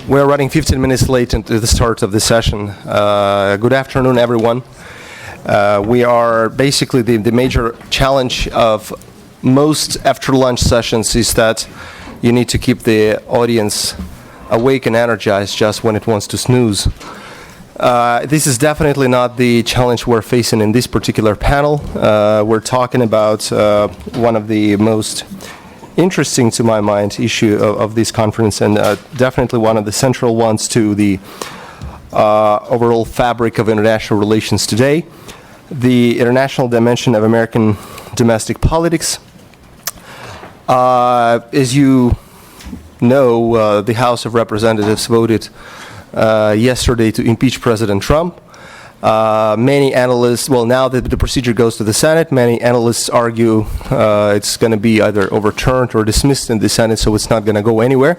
We're running 15 minutes late into the start of the session. Good afternoon, everyone. We are basically the major challenge of most after-lunch sessions is that you need to keep the audience awake and energized just when it wants to snooze. This is definitely not the challenge we're facing in this particular panel. We're talking about one of the most interesting, to my mind, issue of this conference, and definitely one of the central ones to the overall fabric of international relations today, the international dimension of American domestic politics. As you know, the House of Representatives voted yesterday to impeach President Trump. Many analysts, well, now that the procedure goes to the Senate, many analysts argue it's going to be either overturned or dismissed in the Senate, so it's not going to go anywhere.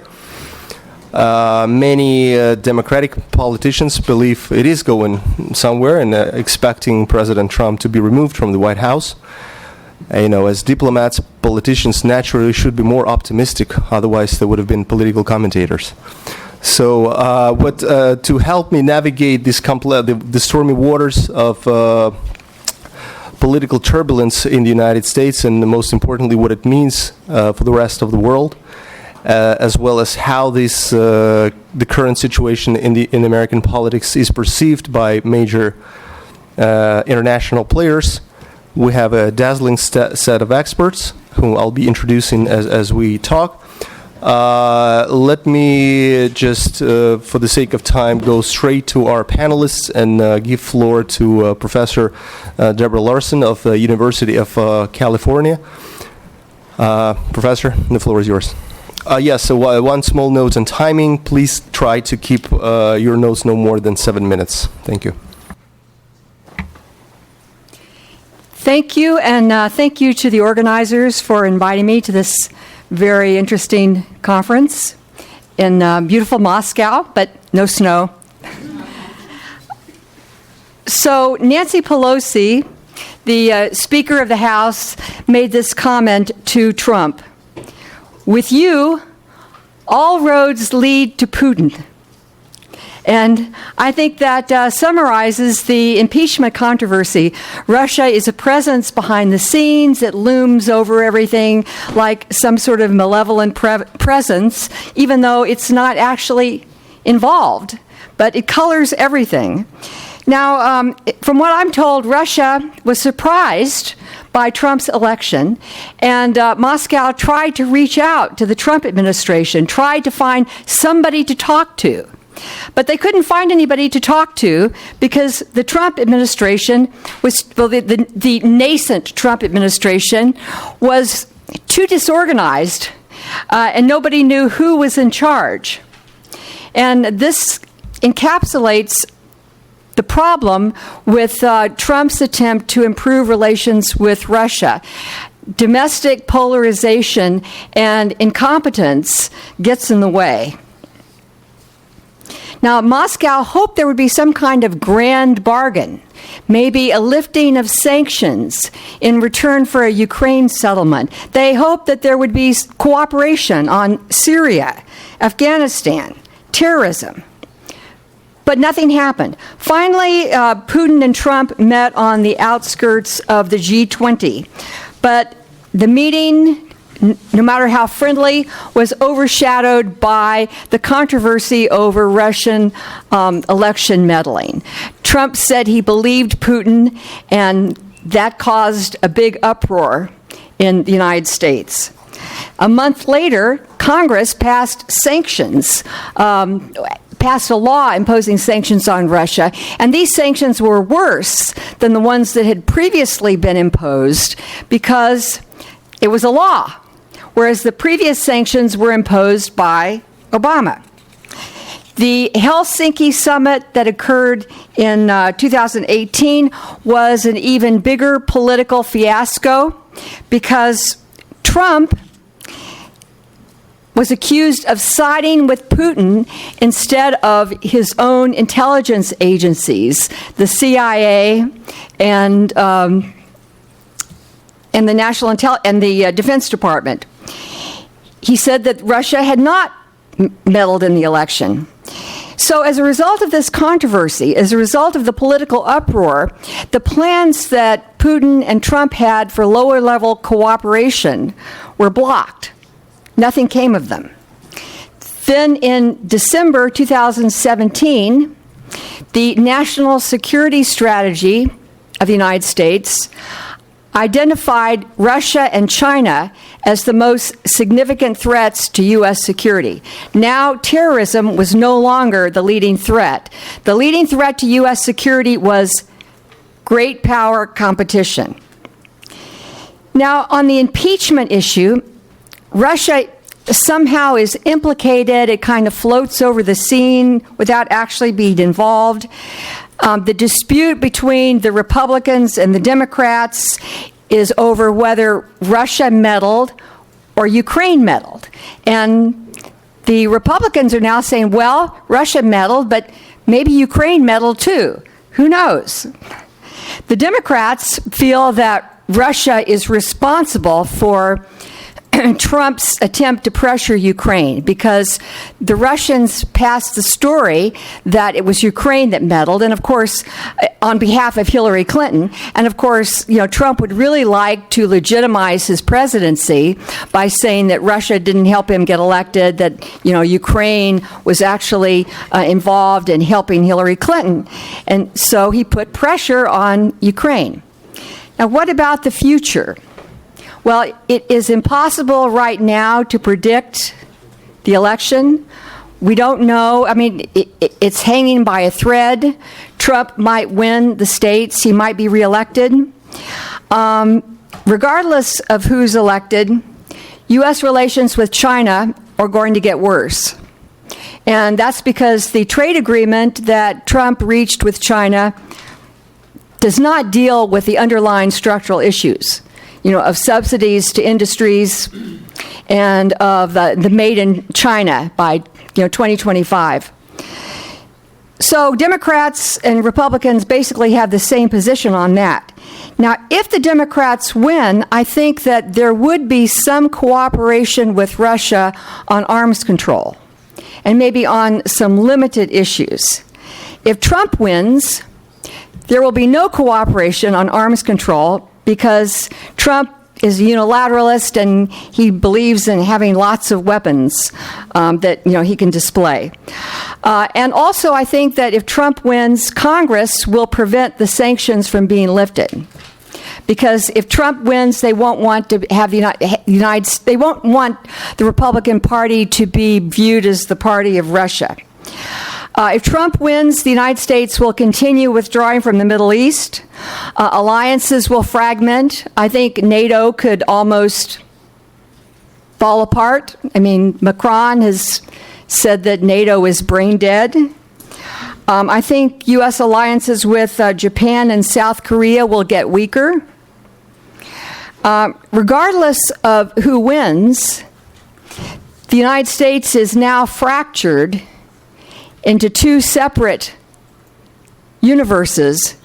Many Democratic politicians believe it is going somewhere and expecting President Trump to be removed from the White House. You know, as diplomats, politicians naturally should be more optimistic, otherwise they would have been political commentators. So, to help me navigate this the stormy waters of political turbulence in the United States, and most importantly, what it means for the rest of the world, as well as how this the current situation in American politics is perceived by major international players, we have a dazzling set of experts whom I'll be introducing as we talk. Let me just, for the sake of time, go straight to our panelists and give floor to Professor Deborah LARSON of the University of California. Professor, the floor is yours. Yes, so one small note on timing. Please try to keep your notes no more than 7 minutes. Thank you. Thank you, and thank you to the organizers for inviting me to this very interesting conference in beautiful Moscow, but no snow. So Nancy Pelosi, the Speaker of the House, made this comment to Trump. With you, all roads lead to Putin. And I think that summarizes the impeachment controversy. Russia is a presence behind the scenes. It looms over everything like some sort of malevolent presence, even though it's not actually involved. But it colors everything. Now, from what I'm told, Russia was surprised by Trump's election, and Moscow tried to reach out to the Trump administration, tried to find somebody to talk to. But they couldn't find anybody to talk to because the Trump administration was, well, the nascent Trump administration was too disorganized, and nobody knew who was in charge. And this encapsulates the problem with Trump's attempt to improve relations with Russia. Domestic polarization and incompetence gets in the way. Now, Moscow hoped there would be some kind of grand bargain, maybe a lifting of sanctions in return for a Ukraine settlement. They hoped that there would be cooperation on Syria, Afghanistan, terrorism. But nothing happened. Finally, Putin and Trump met on the outskirts of the G20. But the meeting, no matter how friendly, was overshadowed by the controversy over Russian election meddling. Trump said he believed Putin, and that caused a big uproar in the United States. A month later, Congress passed sanctions, passed a law imposing sanctions on Russia, and these sanctions were worse than the ones that had previously been imposed because it was a law, whereas the previous sanctions were imposed by Obama. The Helsinki summit that occurred in 2018 was an even bigger political fiasco because Trump was accused of siding with Putin instead of his own intelligence agencies, the CIA and the National and the Defense Department. He said that Russia had not meddled in the election. So as a result of this controversy, as a result of the political uproar, the plans that Putin and Trump had for lower-level cooperation were blocked. Nothing came of them. Then in December 2017, the National Security Strategy of the United States identified Russia and China as the most significant threats to U.S. security. Now, terrorism was no longer the leading threat. The leading threat to U.S. security was great power competition. Now, on the impeachment issue, Russia somehow is implicated. It kind of floats over the scene without actually being involved. The dispute between the Republicans and the Democrats is over whether Russia meddled or Ukraine meddled. And the Republicans are now saying, well, Russia meddled, but maybe Ukraine meddled too. Who knows? The Democrats feel that Russia is responsible for Trump's attempt to pressure Ukraine because the Russians passed the story that it was Ukraine that meddled, and of course, on behalf of Hillary Clinton. And of course, Trump would really like to legitimize his presidency by saying that Russia didn't help him get elected, that Ukraine was actually involved in helping Hillary Clinton, and so he put pressure on Ukraine. Now, what about the future? Well, it is impossible right now to predict the election. We don't know. I mean, it's hanging by a thread. Trump might win the states. He might be reelected. Regardless of who's elected, U.S. relations with China are going to get worse. And that's because the trade agreement that Trump reached with China does not deal with the underlying structural issues, of subsidies to industries and of the made in China by 2025. So Democrats and Republicans basically have the same position on that. Now, if the Democrats win, I think that there would be some cooperation with Russia on arms control and maybe on some limited issues. If Trump wins, there will be no cooperation on arms control because Trump is a unilateralist and he believes in having lots of weapons that he can display. And also, I think that if Trump wins, Congress will prevent the sanctions from being lifted. Because if Trump wins, they won't want to have they won't want the Republican Party to be viewed as the party of Russia. If Trump wins, the United States will continue withdrawing from the Middle East. Alliances will fragment. I think NATO could almost fall apart. I mean, Macron has said that NATO is brain dead. I think U.S. alliances with Japan and South Korea will get weaker. Regardless of who wins, the United States is now fractured into two separate universes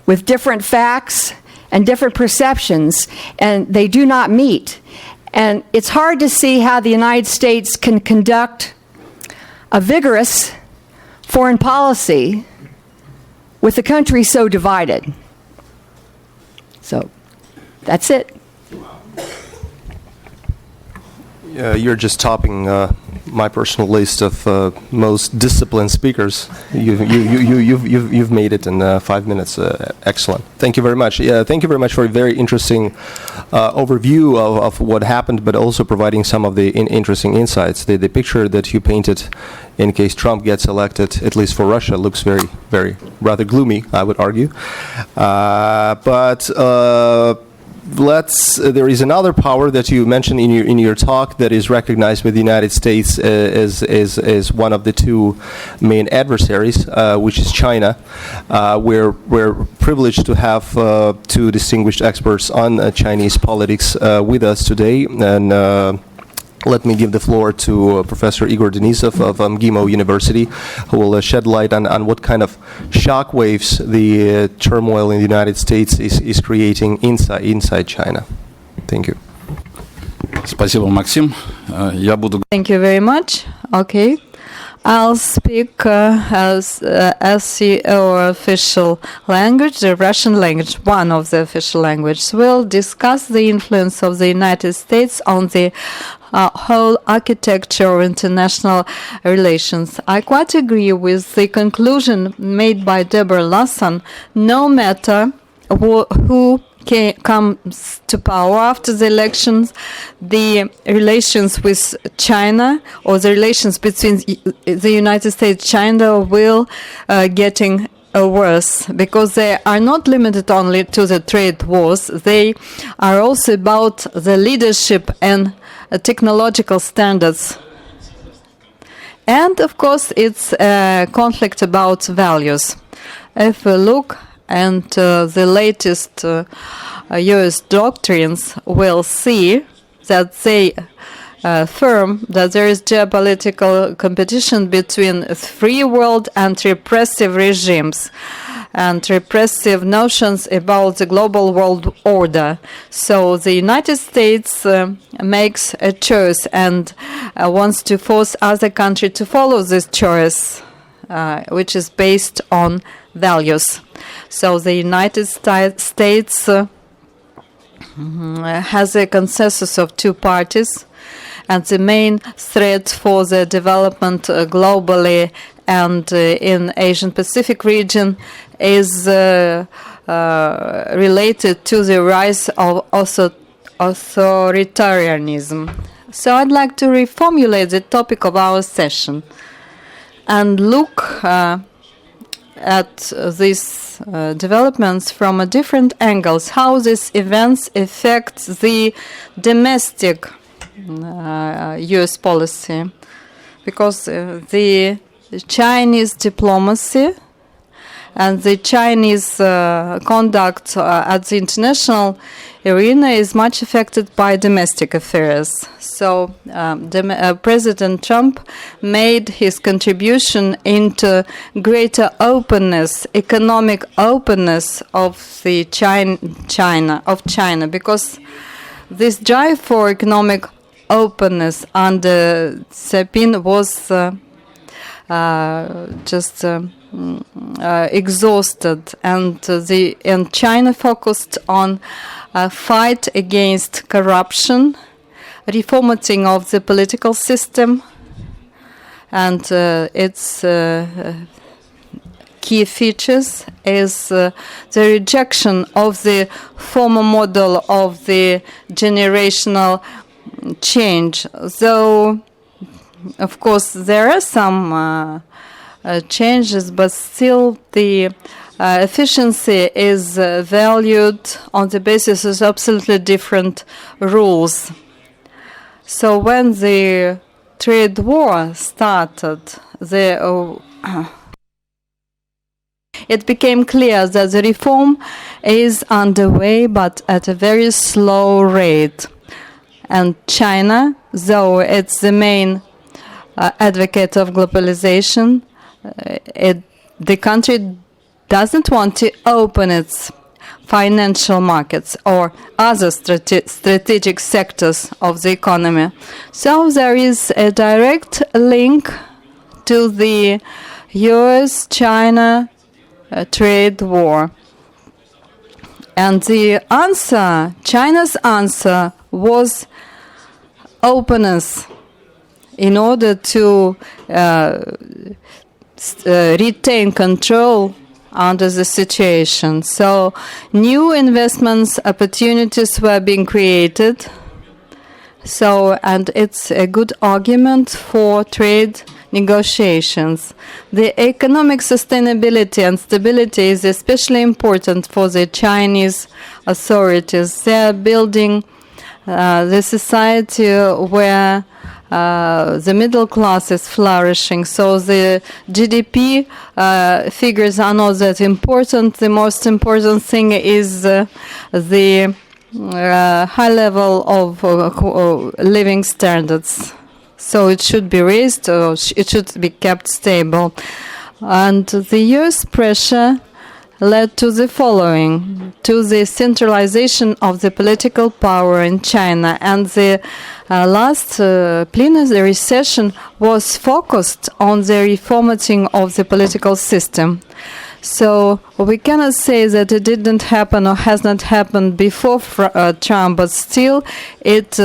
with different facts and different perceptions, and they do not meet. And it's hard to see how the United States can conduct a vigorous foreign policy with the country so divided. So that's it. You're just topping my personal list of most disciplined speakers. You've made it in 5 minutes. Excellent. Thank you very much. Yeah, thank you very much for a very interesting overview of what happened, but also providing some of the interesting insights. The picture that you painted, in case Trump gets elected, at least for Russia, looks very rather gloomy, I would argue. There is another power that you mentioned in your talk that is recognized by the United States as one of the two main adversaries, which is China. We're privileged to have two distinguished experts on Chinese politics with us today, and let me give the floor to Professor Igor Denisov of MGIMO University, who will shed light on what kind of shockwaves the turmoil in the United States is creating inside China. Thank you. Спасибо, Maxim. Thank you very much. Okay. I'll speak as SCO official language, the Russian language, one of the official languages. We'll discuss the influence of the United States on the whole architecture of international relations. I quite agree with the conclusion made by Deborah LARSON. No matter who comes to power after the elections, the relations with China or the relations between the United States and China will getting worse, because they are not limited only to the trade wars. They are also about the leadership and technological standards. And of course, it's a conflict about values. If we look and the latest US doctrines, will see that they affirm that there is geopolitical competition between free world and repressive regimes and repressive notions about the global world order. So the United States makes a choice and wants to force other countries to follow this choice, which is based on values. So the United States has a consensus of two parties, and the main threat for the development globally and in Asian Pacific region is related to the rise of authoritarianism. So I'd like to reformulate the topic of our session and look at these developments from a different angles, how these events affect the domestic US policy, because the Chinese diplomacy and the Chinese conduct at the international arena is much affected by domestic affairs. So President Trump made his contribution into greater openness, economic openness of the China, because this drive for economic openness under Cepin was just exhausted, and China focused on a fight against corruption, reformatting of the political system, and its key features is the rejection of the former model of the generational change. Though, of course, there are some changes, but still the efficiency is valued on the basis of absolutely different rules. So when the trade war started, it became clear that the reform is underway, but at a very slow rate. And China, though it's the main advocate of globalization, the country doesn't want to open its financial markets or other strategic sectors of the economy. So there is a direct link to the US-China trade war. And the answer, China's answer, was openness in order to retain control under the situation. So new investments opportunities were being created. So, and it's a good argument for trade negotiations. The economic sustainability and stability is especially important for the Chinese authorities. They are building the society where the middle class is flourishing. So the GDP figures are not that important. The most important thing is the high level of living standards. So it should be raised, or it should be kept stable. And the US pressure led to the following: to the centralization of the political power in China. And the last plenary session was focused on the reformatting of the political system. So we cannot say that it didn't happen or has not happened before Trump, but still it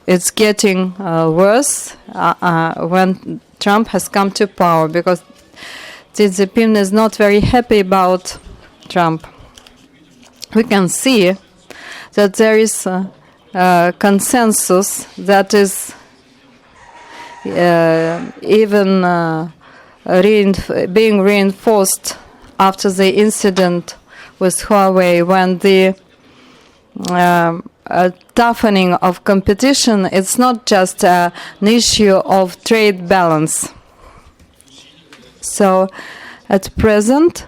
it's getting worse when Trump has come to power, because Xi Jinping is not very happy about Trump. We can see that there is a consensus that is even being reinforced after the incident with Huawei, when the toughening of competition, it's not just an issue of trade balance. So at present,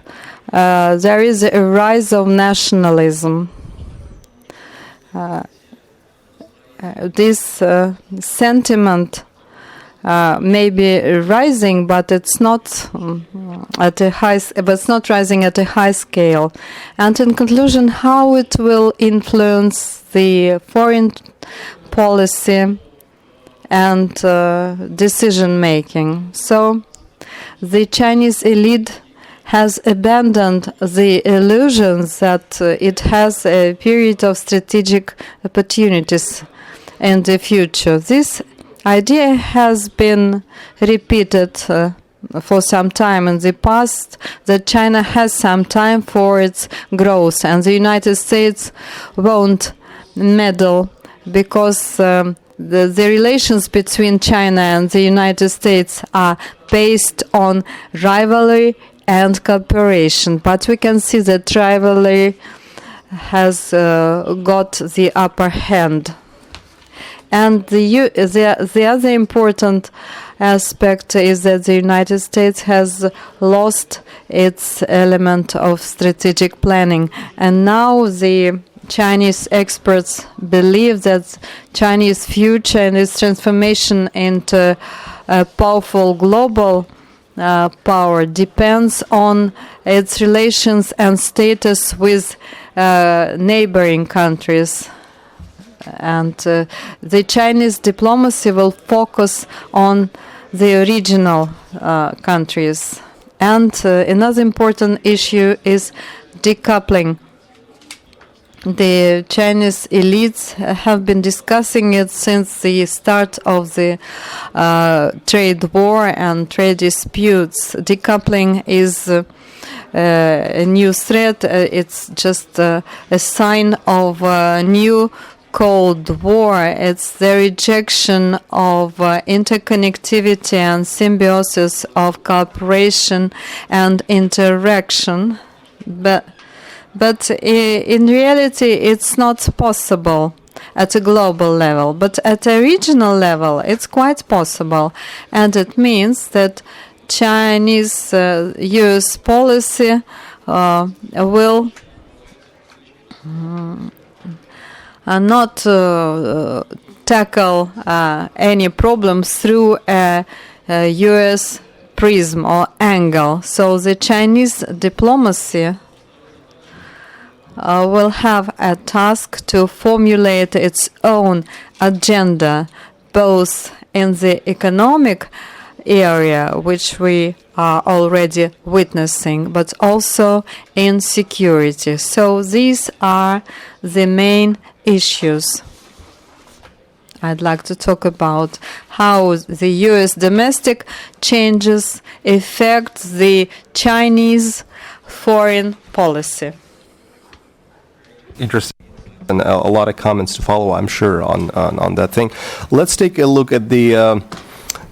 there is a rise of nationalism. This sentiment may be rising, but it's not at a high. But it's not rising at a high scale. And in conclusion, how it will influence the foreign policy and decision making. So, the Chinese elite has abandoned the illusions that it has a period of strategic opportunities in the future. This idea has been repeated for some time in the past, that China has some time for its growth, and the United States won't meddle, because the relations between China and the United States are based on rivalry and cooperation. But we can see that rivalry has got the upper hand. And the other important aspect is that the United States has lost its element of strategic planning. And now the Chinese experts believe that Chinese future and its transformation into a powerful global power depends on its relations and status with neighboring countries. And the Chinese diplomacy will focus on the regional countries. And another important issue is decoupling. The Chinese elites have been discussing it since the start of the trade war and trade disputes. Decoupling is a new threat. It's just a sign of a new Cold War. It's the rejection of interconnectivity and symbiosis of cooperation and interaction. But in reality, it's not possible at a global level. But at a regional level, it's quite possible. And it means that Chinese US policy will not tackle any problems through a US prism or angle. So the Chinese diplomacy will have a task to formulate its own agenda, both in the economic area, which we are already witnessing, but also in security. So these are the main issues. I'd like to talk about how the U.S. domestic changes affect the Chinese foreign policy. Interesting. And a lot of comments to follow, I'm sure, on that thing. Let's take a look at the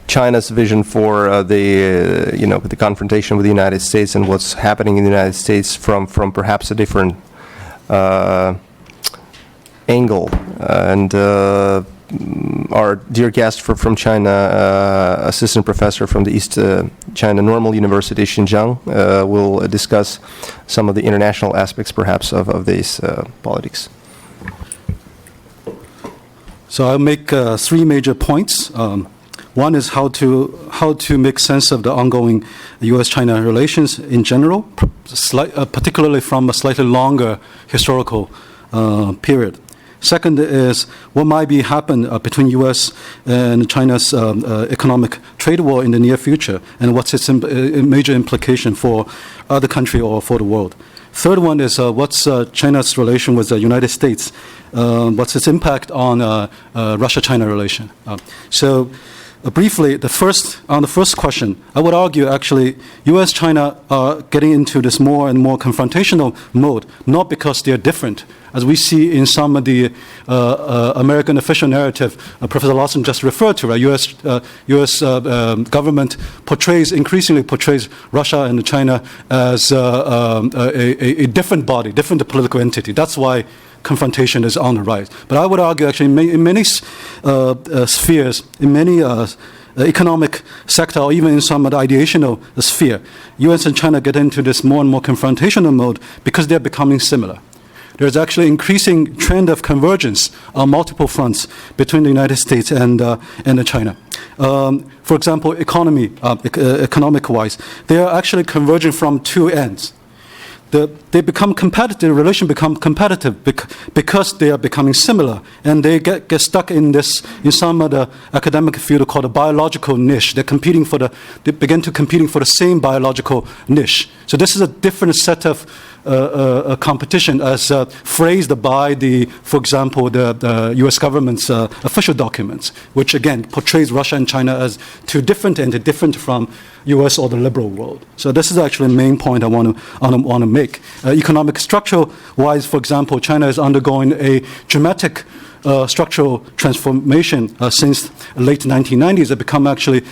China's vision for the confrontation with the United States and what's happening in the United States from perhaps a different angle. And our dear guest from China, assistant professor from the East China Normal University, Zhang, will discuss some of the international aspects, perhaps, of these politics. So I'll make three major points. One is how to make sense of the ongoing U.S.-China relations in general, particularly from a slightly longer historical period. Second is what might be happen between U.S. and China's economic trade war in the near future, and what's its major implication for other country or for the world. Third one is what's China's relation with the United States? What's its impact on Russia-China relation? Briefly, on the first question, I would argue actually U.S.-China are getting into this more and more confrontational mode, not because they're different, as we see in some of the American official narrative Professor LARSON just referred to. Right? U.S. Government increasingly portrays Russia and China as a different body, different political entity. That's why confrontation is on the rise. But I would argue actually in many spheres, in many economic sector, or even in some of the ideational sphere, U.S. and China get into this more and more confrontational mode because they're becoming similar. There's actually increasing trend of convergence on multiple fronts between the United States and China. For example, economic-wise, they are actually converging from two ends. They become competitive, the relation become competitive because they are becoming similar, and they get stuck in some of the academic field called a biological niche. They begin to competing for the same biological niche. So this is a different set of competition as phrased by for example, the U.S. government's official documents, which again portrays Russia and China as two different entities, different from U.S. or the liberal world. So this is actually the main point I want to make. Economic structure-wise, for example, China is undergoing a dramatic structural transformation since late 1990s. It become actually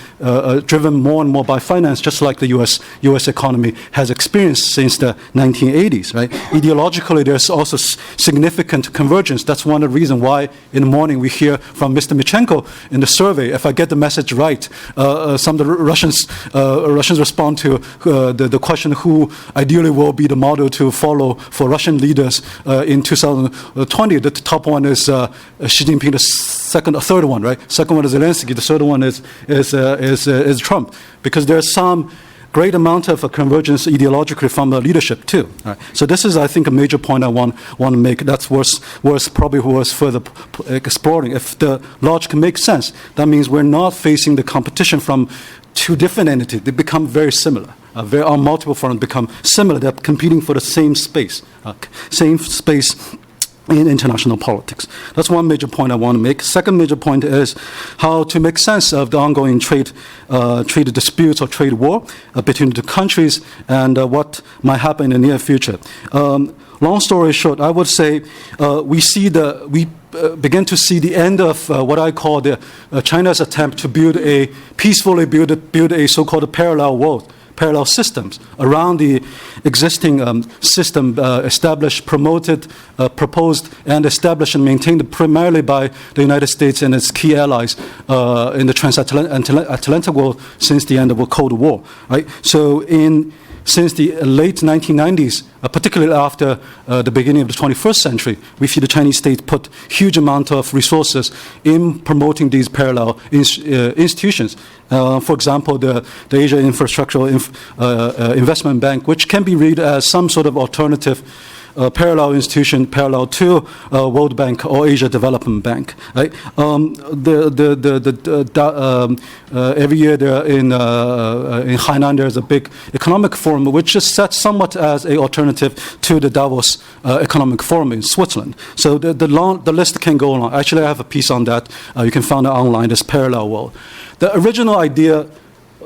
driven more and more by finance, just like the U.S. economy has experienced since the 1980s. Right? Ideologically, there's also significant convergence. That's one of the reasons why in the morning we hear from Mr. Michenko in the survey. If I get the message right, some of the Russians respond to the question who ideally will be the model to follow for Russian leaders in 2020. The top one is Xi Jinping, the third one, right? Second one is Zelensky. The third one is Trump, because there's some great amount of convergence ideologically from the leadership too. Right? So this is, I think, a major point I want to make. That's probably worth further exploring. If the logic makes sense, that means we're not facing the competition from two different entities. They become very similar. On multiple fronts become similar. They're competing for the same space. In international politics. That's one major point I want to make. Second major point is how to make sense of the ongoing trade disputes or trade war between the countries and what might happen in the near future. Long story short, I would say we begin to see the end of what I call China's attempt to peacefully build a so-called parallel world. Parallel systems around the existing system established, promoted, proposed, and established and maintained primarily by the United States and its key allies in the transatlantic world since the end of the Cold War. Right? So since the late 1990s, particularly after the beginning of the 21st century, we see the Chinese state put huge amount of resources in promoting these parallel institutions. For example, the Asia Infrastructural Investment Bank, which can be read as some sort of alternative parallel institution, parallel to World Bank or Asia Development Bank. Right? Every year there in Hainan there's a big economic forum, which is set somewhat as an alternative to the Davos Economic Forum in Switzerland. So the list can go on. Actually, I have a piece on that. You can find it online. This parallel world. The original idea,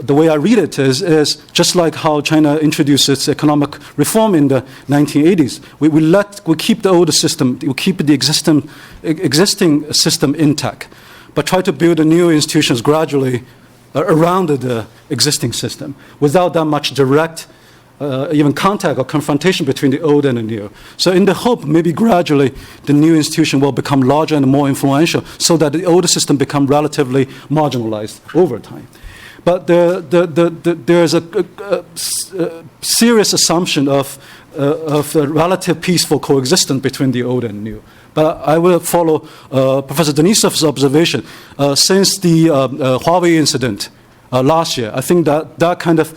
the way I read it is just like how China introduced its economic reform in the 1980s. We keep the old system, we keep the existing system intact, but try to build the new institutions gradually around the existing system without that much direct even contact or confrontation between the old and the new. So in the hope, maybe gradually the new institution will become larger and more influential so that the old system become relatively marginalized over time. But there's a serious assumption of a relative peaceful coexistence between the old and new. But I will follow Professor Denisov's observation. Since the Huawei incident last year, I think that kind of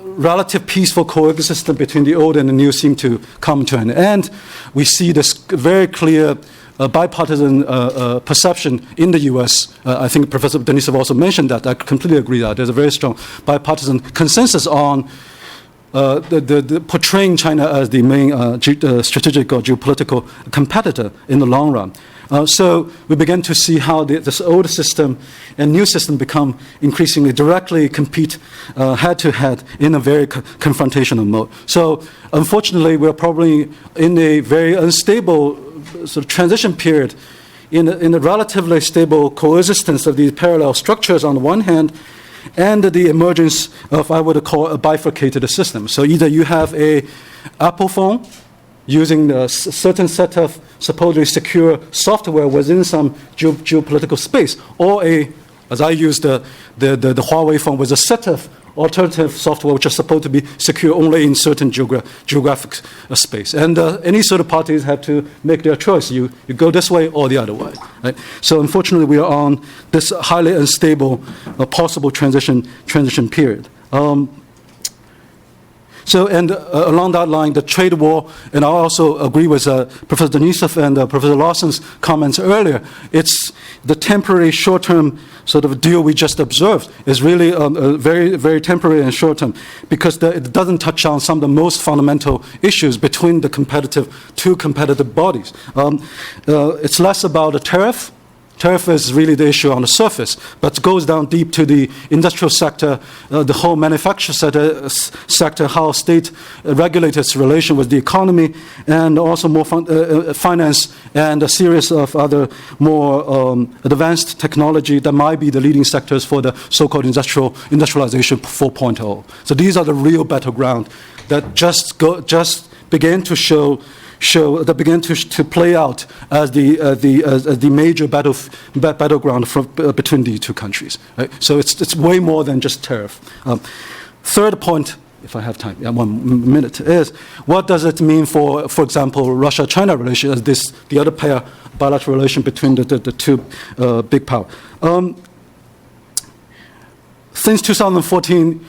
relative peaceful coexistence between the old and the new seem to come to an end. We see this very clear bipartisan perception in the U.S. I think Professor Denisov also mentioned that. I completely agree that there's a very strong bipartisan consensus on the portraying China as the main strategic or geopolitical competitor in the long run. So we begin to see how this old system and new system become increasingly directly compete head-to-head in a very confrontational mode. So unfortunately, we're probably in a very unstable sort of transition period in a relatively stable coexistence of these parallel structures on the one hand, and the emergence of, I would call, a bifurcated system. So either you have a Apple phone using a certain set of supposedly secure software within some geopolitical space, or as I use the Huawei phone, with a set of alternative software which are supposed to be secure only in certain geographic space. And any sort of parties have to make their choice. You go this way or the other way. Right? So unfortunately, we are on this highly unstable possible transition period. Along that line, the trade war, and I also agree with Professor Denisov and Professor Larson's comments earlier, it's the temporary short-term sort of deal we just observed is really very, very temporary and short-term because it doesn't touch on some of the most fundamental issues between the two competitive bodies. It's less about a tariff. Tariff is really the issue on the surface, but it goes down deep to the industrial sector, the whole manufacturing sector, how state regulates its relation with the economy, and also more finance and a series of other more advanced technology that might be the leading sectors for the so-called industrialization 4.0. So these are the real battleground that just began to began to play out as the major battleground between the two countries. Right? So it's way more than just tariff. Third point, if I have time, 1 minute, is what does it mean for example, Russia-China relations, as the other pair bilateral relation between the two big powers. Since 2014.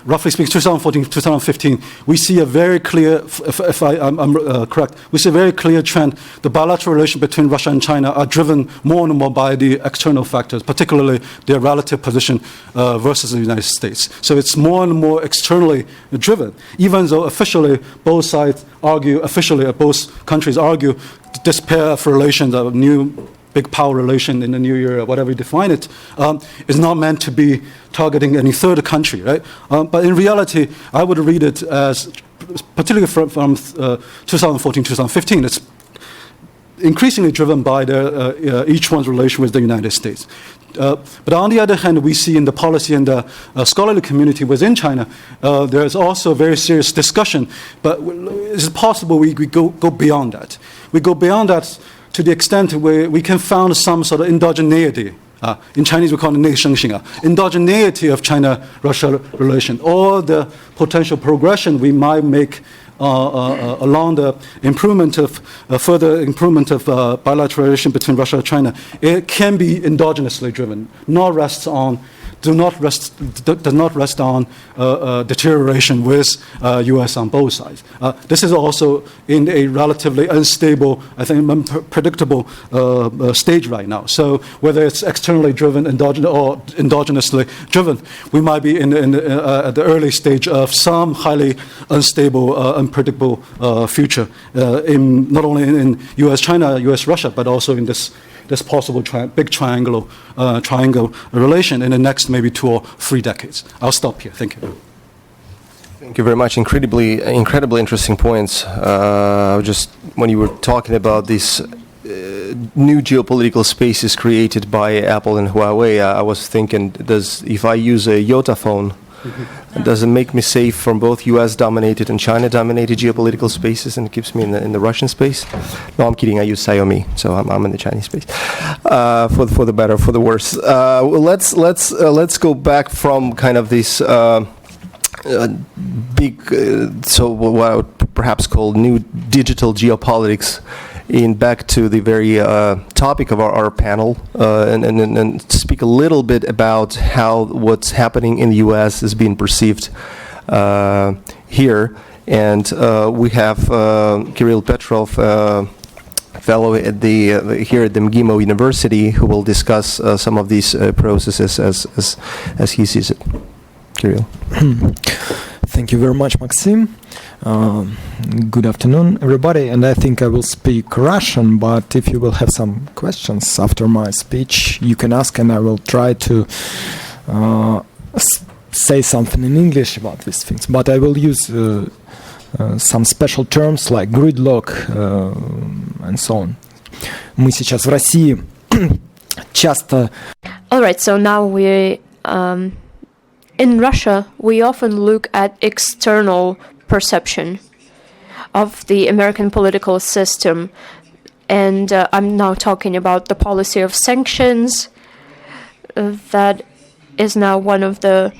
Roughly speaking, 2014, 2015, we see a very clear, if I'm correct, we see a very clear trend. The bilateral relations between Russia and China are driven more and more by the external factors, particularly their relative position versus the United States. So it's more and more externally driven, even though officially both countries argue this pair of relations, a new big power relation in the new era, whatever you define it, is not meant to be targeting any third country, right? But in reality, I would read it as, particularly from 2014, 2015, it's increasingly driven by each one's relation with the United States. But on the other hand, we see in the policy and the scholarly community within China, there is also very serious discussion. But is it possible we go beyond that? We go beyond that to the extent where we can found some sort of endogeneity. In Chinese, we call it 内生性, endogeneity of China-Russia relation, or the potential progression we might make along the further improvement of bilateral relation between Russia and China. It can be endogenously driven, does not rest on deterioration with U.S. on both sides. This is also in a relatively unstable, I think, unpredictable stage right now. So whether it's externally driven or endogenously driven, we might be at the early stage of some highly unstable, unpredictable future, not only in U.S.-China, U.S.-Russia, but also in this possible big triangle relation in the next maybe 2 or 3 decades. I'll stop here. Thank you. Thank you very much. Incredibly interesting points. Just when you were talking about these new geopolitical spaces created by Apple and Huawei, I was thinking, if I use a Yota phone, does it make me safe from both U.S.-dominated and China-dominated geopolitical spaces, and it keeps me in the Russian space? No, I'm kidding. I use Xiaomi, so I'm in the Chinese space. For the better, for the worse. Let's go back from kind of this big, so what I would perhaps call new digital geopolitics back to the very topic of our panel, and speak a little bit about how what's happening in the U.S. is being perceived here. And we have Kirill Petrov, fellow at here at the MGIMO University, who will discuss some of these processes as he sees it. Kirill. Thank you very much, Maxim. Good afternoon, everybody. And I think I will speak Russian, but if you will have some questions after my speech, you can ask, and I will try to say something in English about these things. But I will use some special terms like gridlock and so on. Мы сейчас в России часто... All right, so now we... in Russia, we often look at external perception of the American political system. And I'm now talking about the policy of sanctions. That is now one of the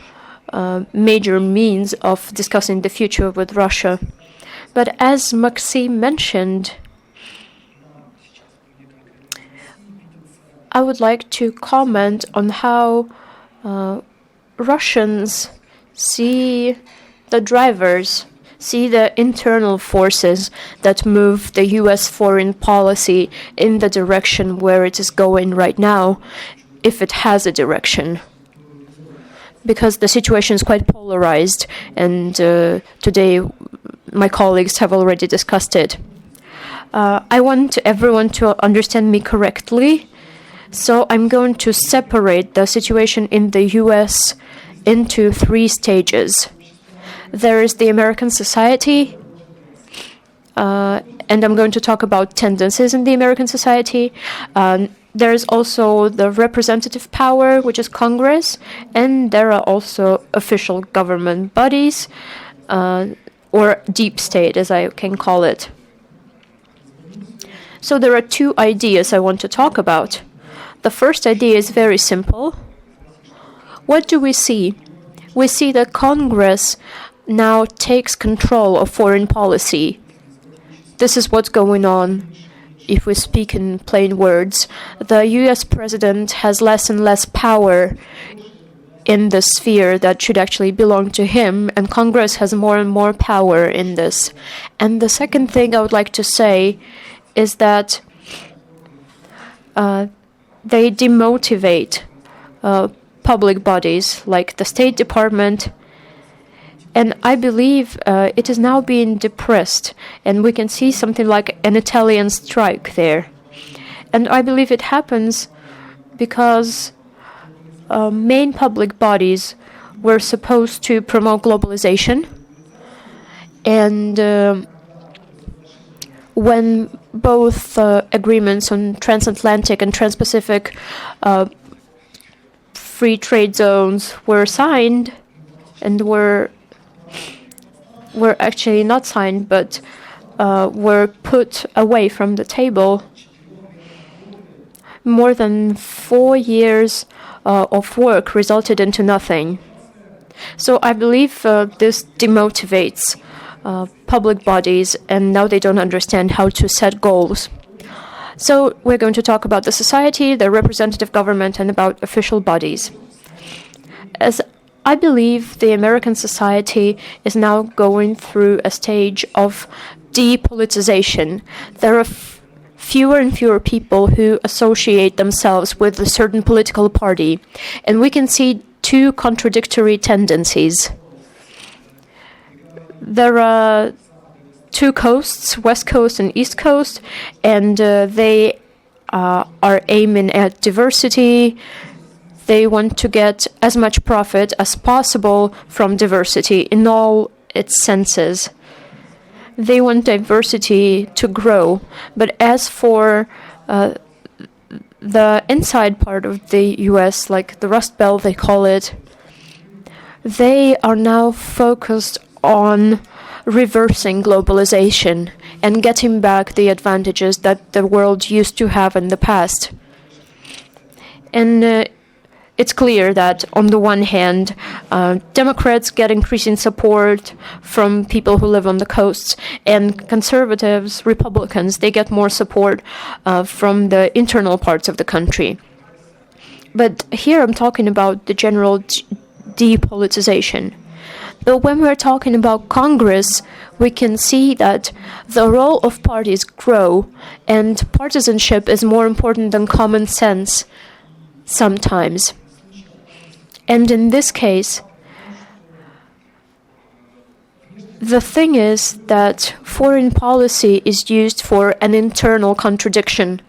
major means of discussing the future with Russia. But as Maxim mentioned, I would like to comment on how Russians see the drivers, see the internal forces that move the U.S. foreign policy in the direction where it is going right now, if it has a direction. Because the situation is quite polarized, and today my colleagues have already discussed it. I want everyone to understand me correctly, so I'm going to separate the situation in the U.S. into 3 stages. There is the American society, and I'm going to talk about tendencies in the American society. There is also the representative power, which is Congress, and there are also official government bodies, or deep state, as I can call it. So there are 2 ideas I want to talk about. The first idea is very simple. What do we see? We see that Congress now takes control of foreign policy. This is what's going on. If we speak in plain words, the U.S. president has less and less power in the sphere that should actually belong to him, and Congress has more and more power in this. And the second thing I would like to say is that they demotivate public bodies like the State Department. And I believe it is now being depressed, and we can see something like an Italian strike there. And I believe it happens because main public bodies were supposed to promote globalization. And when both agreements on transatlantic and transpacific free trade zones were signed, and were actually not signed, but were put away from the table, more than 4 years of work resulted into nothing. So I believe this demotivates public bodies, and now they don't understand how to set goals. So we're going to talk about the society, the representative government, and about official bodies. As I believe the American society is now going through a stage of depoliticization. There are fewer and fewer people who associate themselves with a certain political party, and we can see 2 contradictory tendencies. There are 2 coasts, West Coast and East Coast, and they are aiming at diversity. They want to get as much profit as possible from diversity in all its senses. They want diversity to grow. But as for the inside part of the U.S., like the Rust Belt, they call it, they are now focused on reversing globalization and getting back the advantages that the world used to have in the past. And it's clear that on the one hand, Democrats get increasing support from people who live on the coasts, and conservatives, Republicans, they get more support from the internal parts of the country. But here I'm talking about the general depolitization. But when we're talking about Congress, we can see that the role of parties grow, and partisanship is more important than common sense sometimes. And in this case, the thing is that foreign policy is used for an internal contradiction.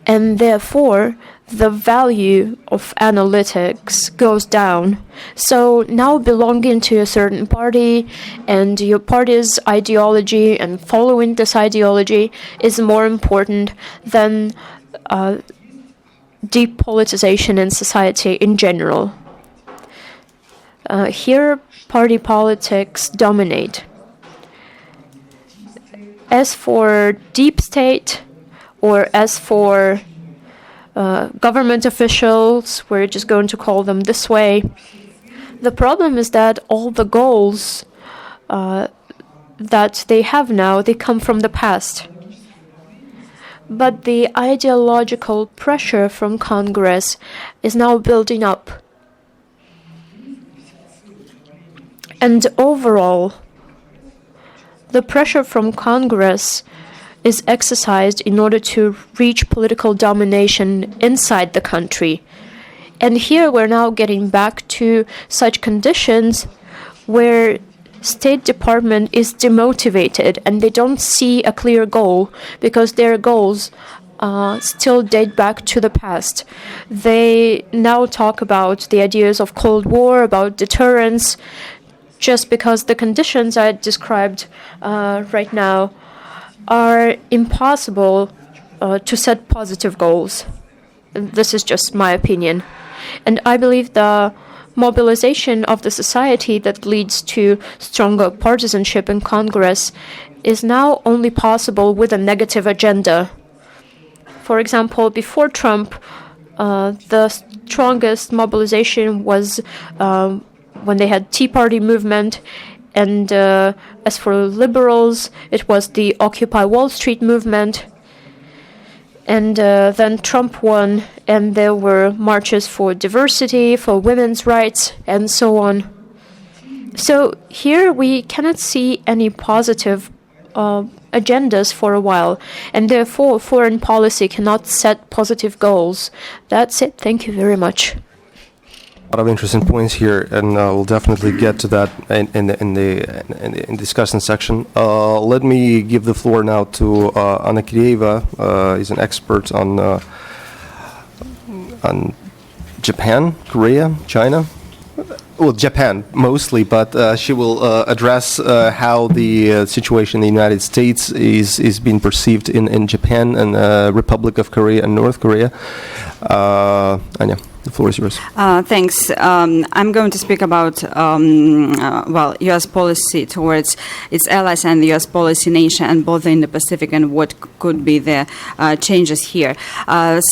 And therefore, the value of analytics goes down. So now belonging to a certain party and your party's ideology and following this ideology is more important than depolitization in society in general. Here, party politics dominate. As for deep state, or as for government officials, we're just going to call them this way, the problem is that all the goals that they have now, they come from the past. But the ideological pressure from Congress is now building up. And overall, the pressure from Congress is exercised in order to reach political domination inside the country. And here we're now getting back to such conditions where State Department is demotivated and they don't see a clear goal because their goals still date back to the past. They now talk about the ideas of Cold War, about deterrence, just because the conditions I described right now are impossible to set positive goals. This is just my opinion. And I believe the mobilization of the society that leads to stronger partisanship in Congress is now only possible with a negative agenda. For example, before Trump, the strongest mobilization was when they had Tea Party movement, and as for liberals, it was the Occupy Wall Street movement. And then Trump won, and there were marches for diversity, for women's rights, and so on. So here we cannot see any positive agendas for a while, and therefore foreign policy cannot set positive goals. That's it. Thank you very much. A lot of interesting points here, and we'll definitely get to that in the discussion section. Let me give the floor now to Anna Kireyeva. He's an expert on Japan, Korea, China. Well, Japan mostly, but she will address how the situation in the United States is being perceived in Japan and Republic of Korea and North Korea. Anya, the floor is yours. Thanks. I'm going to speak about, U.S. policy towards its allies and the U.S. policy nation, and both in the Pacific, and what could be the changes here.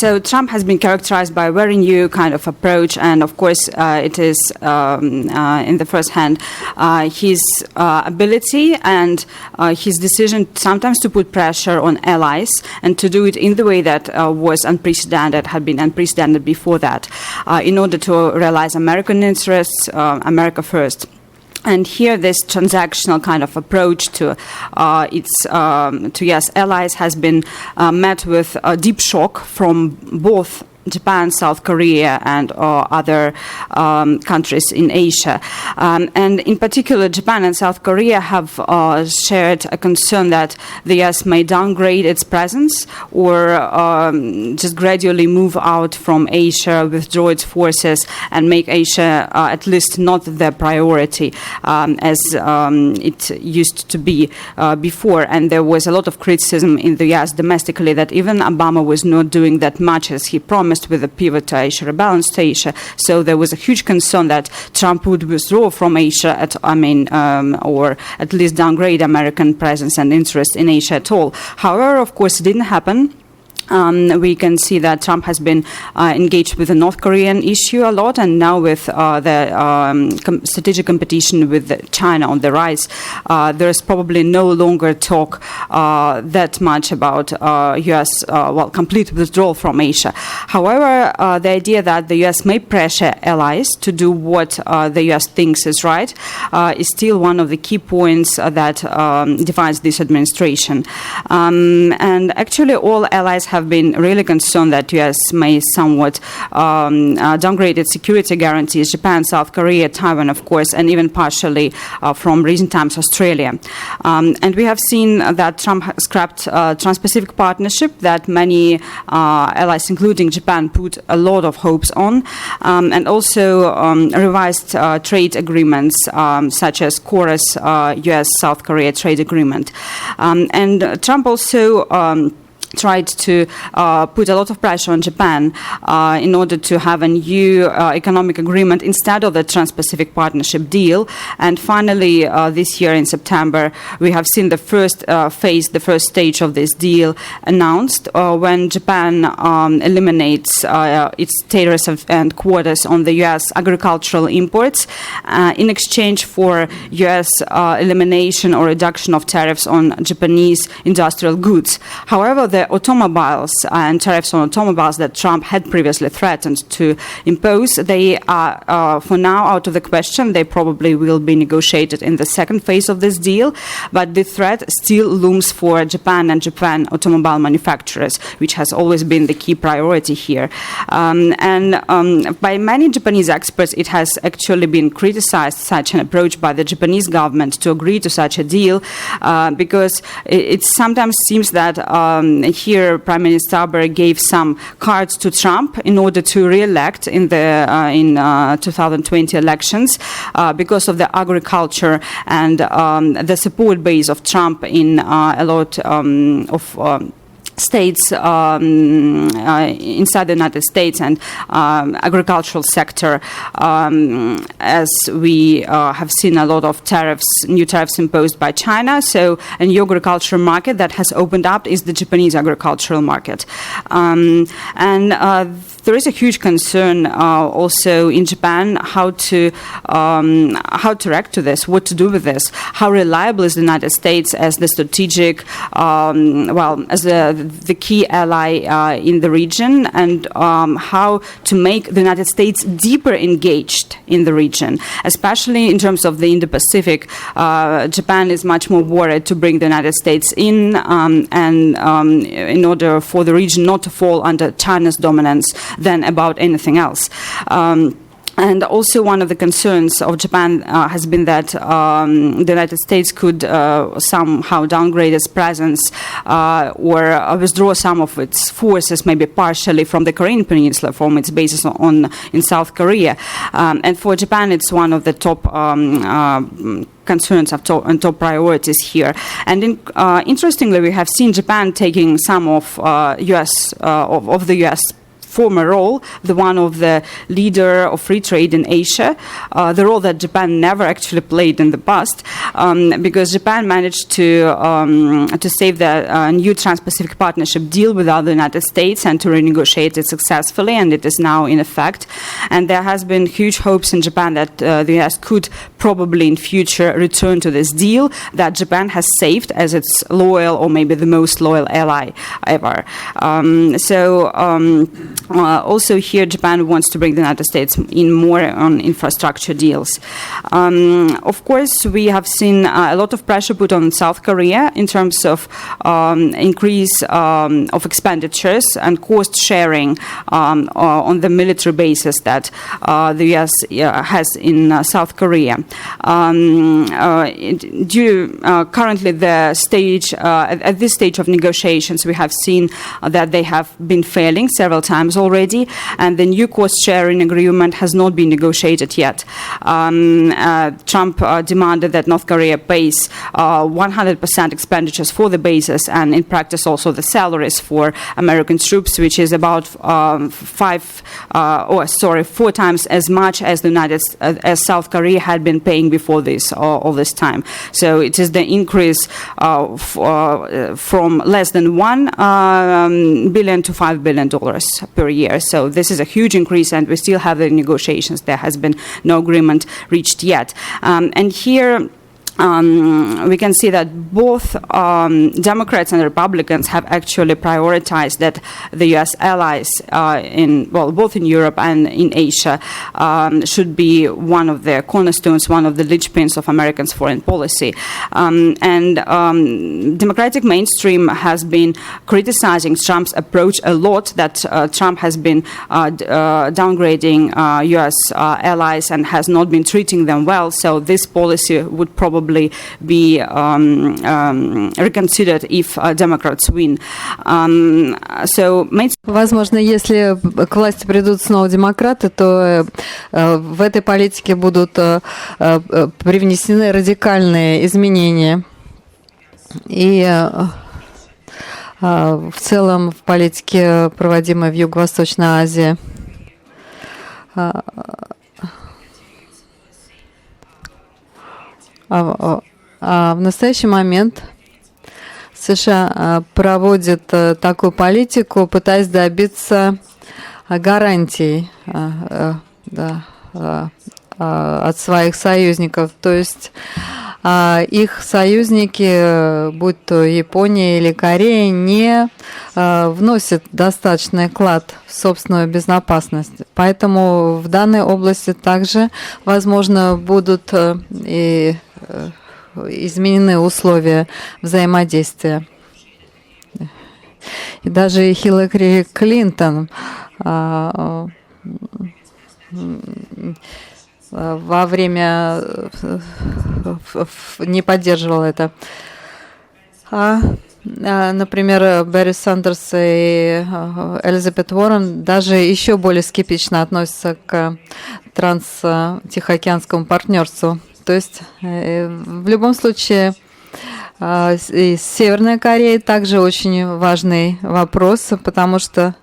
So Trump has been characterized by a very new kind of approach, and of course it is in the first hand his ability and his decision sometimes to put pressure on allies and to do it in the way that was unprecedented, had been unprecedented before that, in order to realize American interests, America first. And here, this transactional kind of approach to U.S. allies has been met with a deep shock from both Japan, South Korea, and other countries in Asia. And in particular, Japan and South Korea have shared a concern that the U.S. may downgrade its presence or just gradually move out from Asia, withdraw its forces, and make Asia at least not their priority as it used to be before. And there was a lot of criticism in the U.S. domestically that even Obama was not doing that much as he promised with a pivot to Asia, a balanced Asia. So there was a huge concern that Trump would withdraw from Asia, or at least downgrade American presence and interest in Asia at all. However, of course, it didn't happen. we can see that Trump has been engaged with the North Korean issue a lot, and now with the strategic competition with China on the rise, there is probably no longer talk that much about U.S. Complete withdrawal from Asia. However, the idea that the U.S. may pressure allies to do what the U.S. thinks is right is still one of the key points that defines this administration. And actually, all allies have been really concerned that U.S. may somewhat downgrade its security guarantees, Japan, South Korea, Taiwan, of course, and even partially from recent times Australia. And we have seen that Trump has scrapped Trans-Pacific Partnership that many allies, including Japan, put a lot of hopes on, and also revised trade agreements such as KORUS, U.S.-South Korea trade agreement. And Trump also tried to put a lot of pressure on Japan in order to have a new economic agreement instead of the Trans-Pacific Partnership deal. And finally, this year in September, we have seen the first phase, the first stage of this deal announced when Japan eliminates its tariffs and quotas on the U.S. agricultural imports in exchange for U.S. elimination or reduction of tariffs on Japanese industrial goods. However, the automobiles and tariffs on automobiles that Trump had previously threatened to impose, they are for now out of the question. They probably will be negotiated in the second phase of this deal, but the threat still looms for Japan and Japan automobile manufacturers, which has always been the key priority here. By many Japanese experts, it has actually been criticized, such an approach by the Japanese government to agree to such a deal, because it sometimes seems that here Prime Minister Abe gave some cards to Trump in order to re-elect in the 2020 elections because of the agriculture and the support base of Trump in a lot of states inside the United States and agricultural sector, as we have seen a lot of tariffs, new tariffs imposed by China. So a new agricultural market that has opened up is the Japanese agricultural market. There is a huge concern also in Japan how to react to this, what to do with this, how reliable is the United States as the strategic, as the key ally in the region, and how to make the United States deeper engaged in the region, especially in terms of the Indo-Pacific. Japan is much more worried to bring the United States in, and in order for the region not to fall under China's dominance than about anything else. And also one of the concerns of Japan has been that the United States could somehow downgrade its presence or withdraw some of its forces, maybe partially, from the Korean Peninsula, from its bases in South Korea. And for Japan, it's one of the top concerns and top priorities here. And interestingly, we have seen Japan taking some of the U.S. former role, the one of the leader of free trade in Asia, the role that Japan never actually played in the past, because Japan managed to save the new Trans-Pacific Partnership deal without the United States and to renegotiate it successfully, and it is now in effect. And there has been huge hopes in Japan that the U.S. could probably in future return to this deal that Japan has saved as its loyal, or maybe the most loyal ally ever. Also here, Japan wants to bring the United States in more on infrastructure deals. Of course, we have seen a lot of pressure put on South Korea in terms of increase of expenditures and cost sharing on the military bases that the U.S. has in South Korea. Currently, the stage at this stage of negotiations, we have seen that they have been failing several times sanctions already, and the new cost-sharing agreement has not been negotiated yet. Trump demanded that North Korea pays 100% expenditures for the bases, and in practice also the salaries for American troops, which is about 4 times as much as as South Korea had been paying before this all this time. So it is the increase from less than $1 billion to $5 billion per year. So this is a huge increase, and we still have the negotiations. There has been no agreement reached yet. And here we can see that both Democrats and Republicans have actually prioritized that the U.S. allies both in Europe and in Asia should be one of the cornerstones, one of the linchpins of Americans' foreign policy. And Democratic mainstream has been criticizing Trump's approach a lot, that Trump has been downgrading U.S. allies and has not been treating them well. So this policy would probably be reconsidered if Democrats win. Возможно, если к власти придут снова демократы, то в этой политике будут привнесены радикальные изменения. И в целом в политике, проводимой в Юго-Восточной Азии, в настоящий момент США проводит такую политику, пытаясь добиться гарантий от своих союзников. То есть их союзники, будь то Япония или Корея, не вносят достаточный вклад в собственную безопасность. Поэтому в данной области также, возможно, будут и изменены условия взаимодействия. И даже Хиллари Клинтон во время не поддерживала это. Например, Берри Сандерс и Элизабет Уоррен даже еще более скептично относятся к транс-тихоокеанскому партнерству. То есть в любом случае и Северная Корея также очень важный вопрос, потому что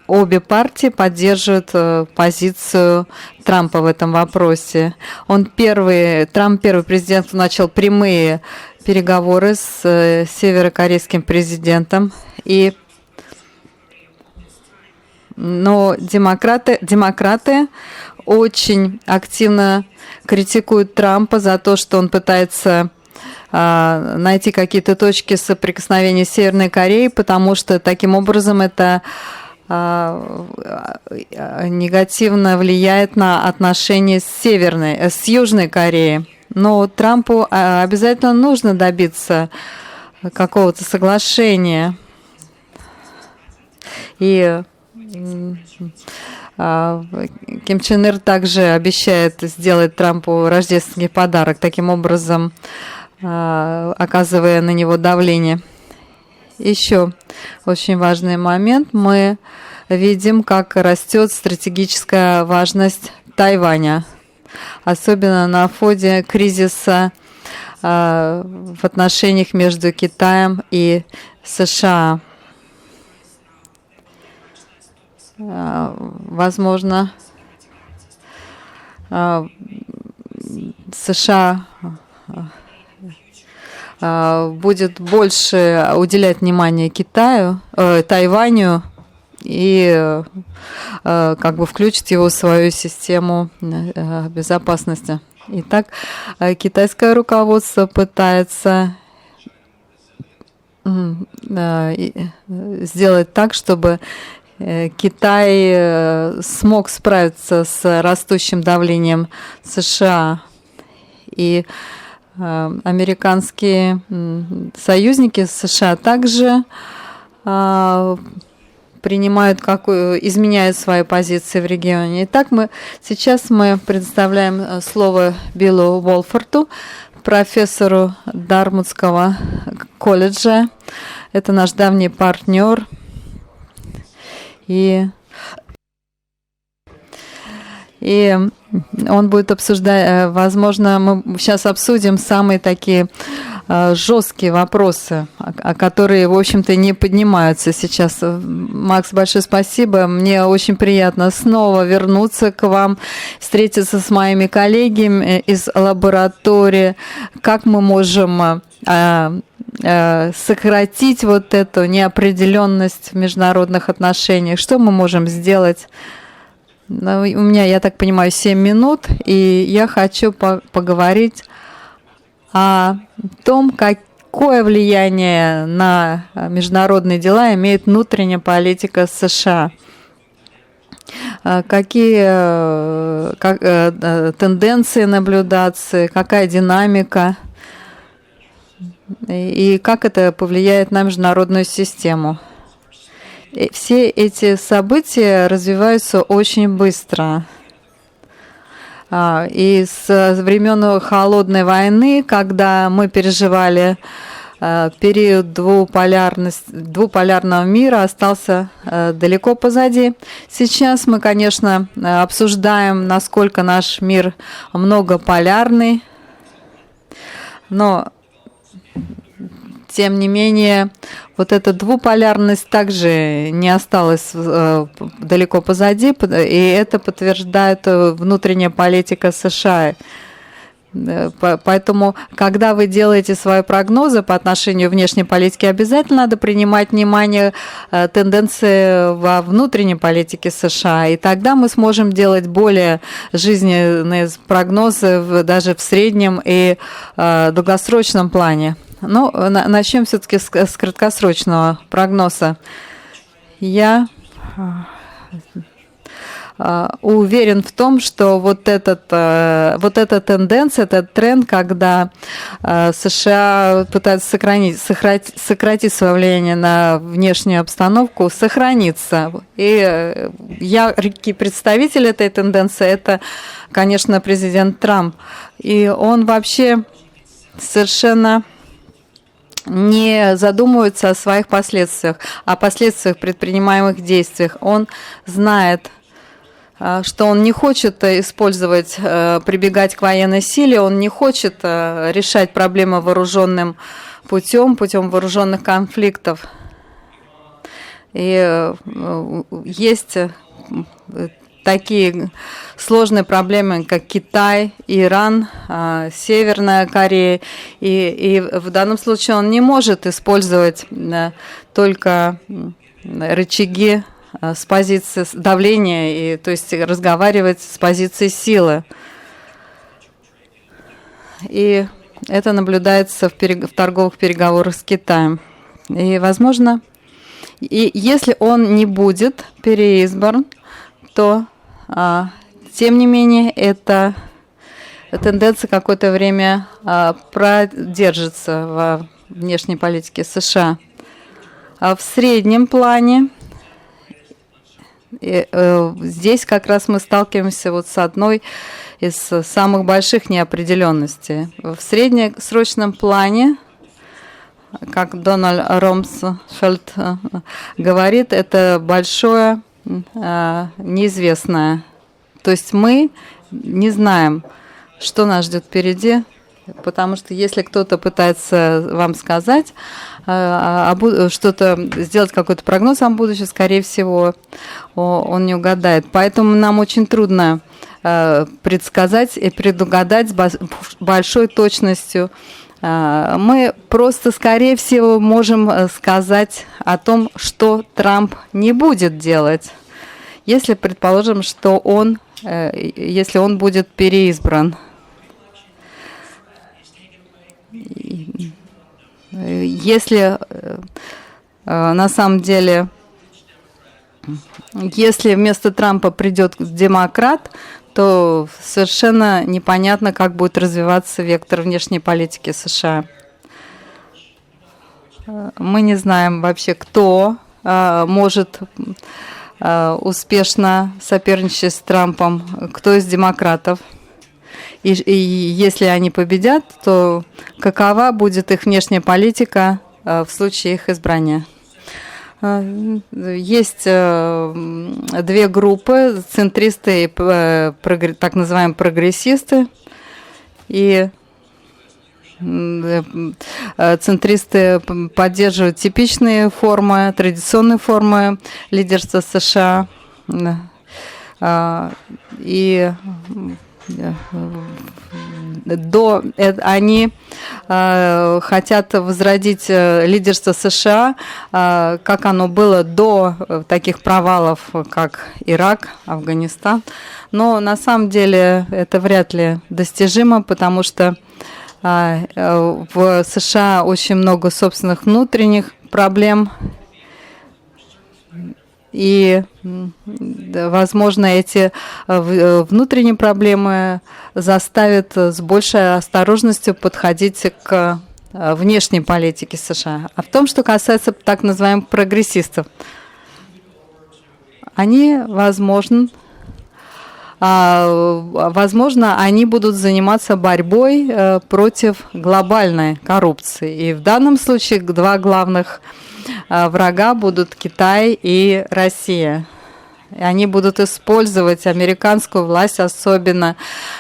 обе партии поддерживают позицию Трампа в этом вопросе. Трамп первый президент, кто начал прямые переговоры с северокорейским президентом. Но демократы очень активно критикуют Трампа за то, что он пытается найти какие-то точки соприкосновения с Северной Кореей, потому что таким образом это негативно влияет на отношения с Южной Кореей. Но Трампу обязательно нужно добиться какого-то соглашения. И Ким Чен Ир также обещает сделать Трампу рождественский подарок, таким образом оказывая на него давление. Еще очень важный момент. Мы видим, как растет стратегическая важность Тайваня, особенно на фоне кризиса в отношениях между Китаем и США. Возможно, США будет больше уделять внимание Тайваню и как бы включит его в свою систему безопасности. Итак, китайское руководство пытается сделать так, чтобы Китай смог справиться с растущим давлением США. И американские союзники США также изменяют свои позиции в регионе. Итак, сейчас мы предоставляем слово Биллу Уолфорту, профессору Дартмутского колледжа Это наш давний партнер. И он будет обсуждать, возможно, мы сейчас обсудим самые такие жесткие вопросы, которые, в общем-то, не поднимаются сейчас. Макс, большое спасибо. Мне очень приятно снова вернуться к вам, встретиться с моими коллегами из лаборатории. Как мы можем сократить вот эту неопределенность в международных отношениях? Что мы можем сделать? У меня, я так понимаю, 7 минут, и я хочу поговорить о том, какое влияние на международные дела имеет внутренняя политика США. Какие тенденции наблюдаться, какая динамика, и как это повлияет на международную систему. Все эти события развиваются очень быстро. И с времен Холодной войны, когда мы переживали период двуполярного мира, остался далеко позади. Сейчас мы, конечно, обсуждаем, насколько наш мир многополярный, но тем не менее, вот эта двуполярность также не осталась далеко позади, и это подтверждает внутренняя политика США. Поэтому, когда вы делаете свои прогнозы по отношению к внешней политике, обязательно надо принимать внимание тенденции во внутренней политике США, и тогда мы сможем делать более жизненные прогнозы даже в среднем и долгосрочном плане. Ну, начнем все-таки с краткосрочного прогноза. Я уверен в том, что вот эта тенденция, этот тренд, когда США пытаются сократить свое влияние на внешнюю обстановку, сохранится. И яркий представитель этой тенденции – это, конечно, президент Трамп. И он вообще совершенно не задумывается о своих последствиях, о последствиях предпринимаемых действиях. Он знает, что он не хочет прибегать к военной силе, он не хочет решать проблемы вооруженным путем вооруженных конфликтов. И есть такие сложные проблемы, как Китай, Иран, Северная Корея. И в данном случае он не может использовать только рычаги с позиции давления, то есть разговаривать с позиции силы. И это наблюдается в торговых переговорах с Китаем. И, возможно, если он не будет переизбран, то, тем не менее, эта тенденция какое-то время продержится во внешней политике США. А в среднем плане здесь как раз мы сталкиваемся вот с одной из самых больших неопределенностей. В среднесрочном плане, как Дональд Ромсфельд говорит, это большое неизвестное. То есть мы не знаем, что нас ждет впереди, потому что если кто-то пытается вам сказать, что-то сделать какой-то прогноз о будущем, скорее всего, он не угадает. Поэтому нам очень трудно предсказать и предугадать с большой точностью. Мы просто, скорее всего, можем сказать о том, что Трамп не будет делать, если предположим, что если он будет переизбран. Если на самом деле, если вместо Трампа придет демократ, то совершенно непонятно, как будет развиваться вектор внешней политики США. Мы не знаем вообще, кто может успешно соперничать с Трампом, кто из демократов. И если они победят, то какова будет их внешняя политика в случае их избрания. Есть две группы, центристы и так называемые прогрессисты. И центристы поддерживают типичные формы, традиционные формы лидерства США. И они хотят возродить лидерство США, как оно было до таких провалов, как Ирак, Афганистан. Но на самом деле это вряд ли достижимо, потому что в США очень много собственных внутренних проблем. И, возможно, эти внутренние проблемы заставят с большей осторожностью подходить к внешней политике США. А в том, что касается так называемых прогрессистов, они, возможно, они будут заниматься борьбой против глобальной коррупции. И в данном случае два главных врага будут Китай и Россия. И они будут использовать американскую власть, особенно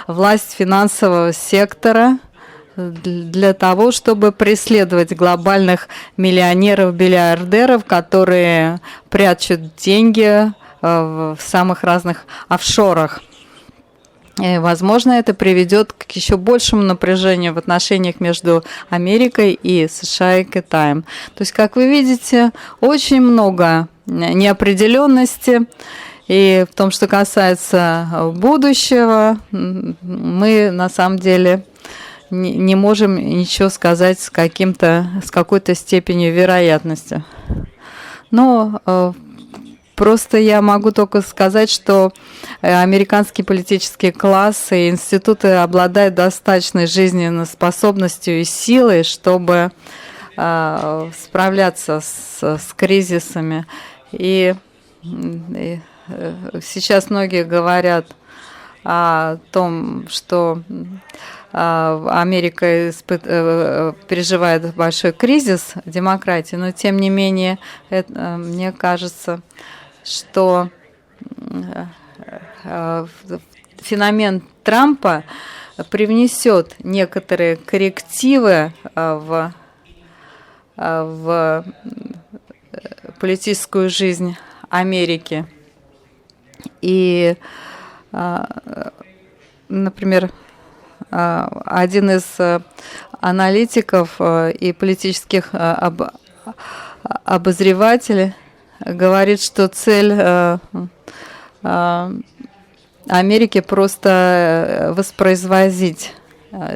власть финансового сектора, для того, чтобы преследовать глобальных миллионеров-миллиардеров, которые прячут деньги в самых разных офшорах. И, возможно, это приведет к еще большему напряжению в отношениях между Америкой и США и Китаем. То есть, как вы видите, очень много неопределенности. И в том, что касается будущего, мы на самом деле не можем ничего сказать с какой-то степенью вероятности. Но просто я могу только сказать, что американский политический класс и институты обладают достаточной жизненной способностью и силой, чтобы справляться с кризисами. И сейчас многие говорят о том, что Америка переживает большой кризис демократии, но тем не менее, мне кажется, что феномен Трампа привнесет некоторые коррективы в политическую жизнь Америки. И, например, один из аналитиков и политических обозревателей говорит, что цель Америки просто воспроизводить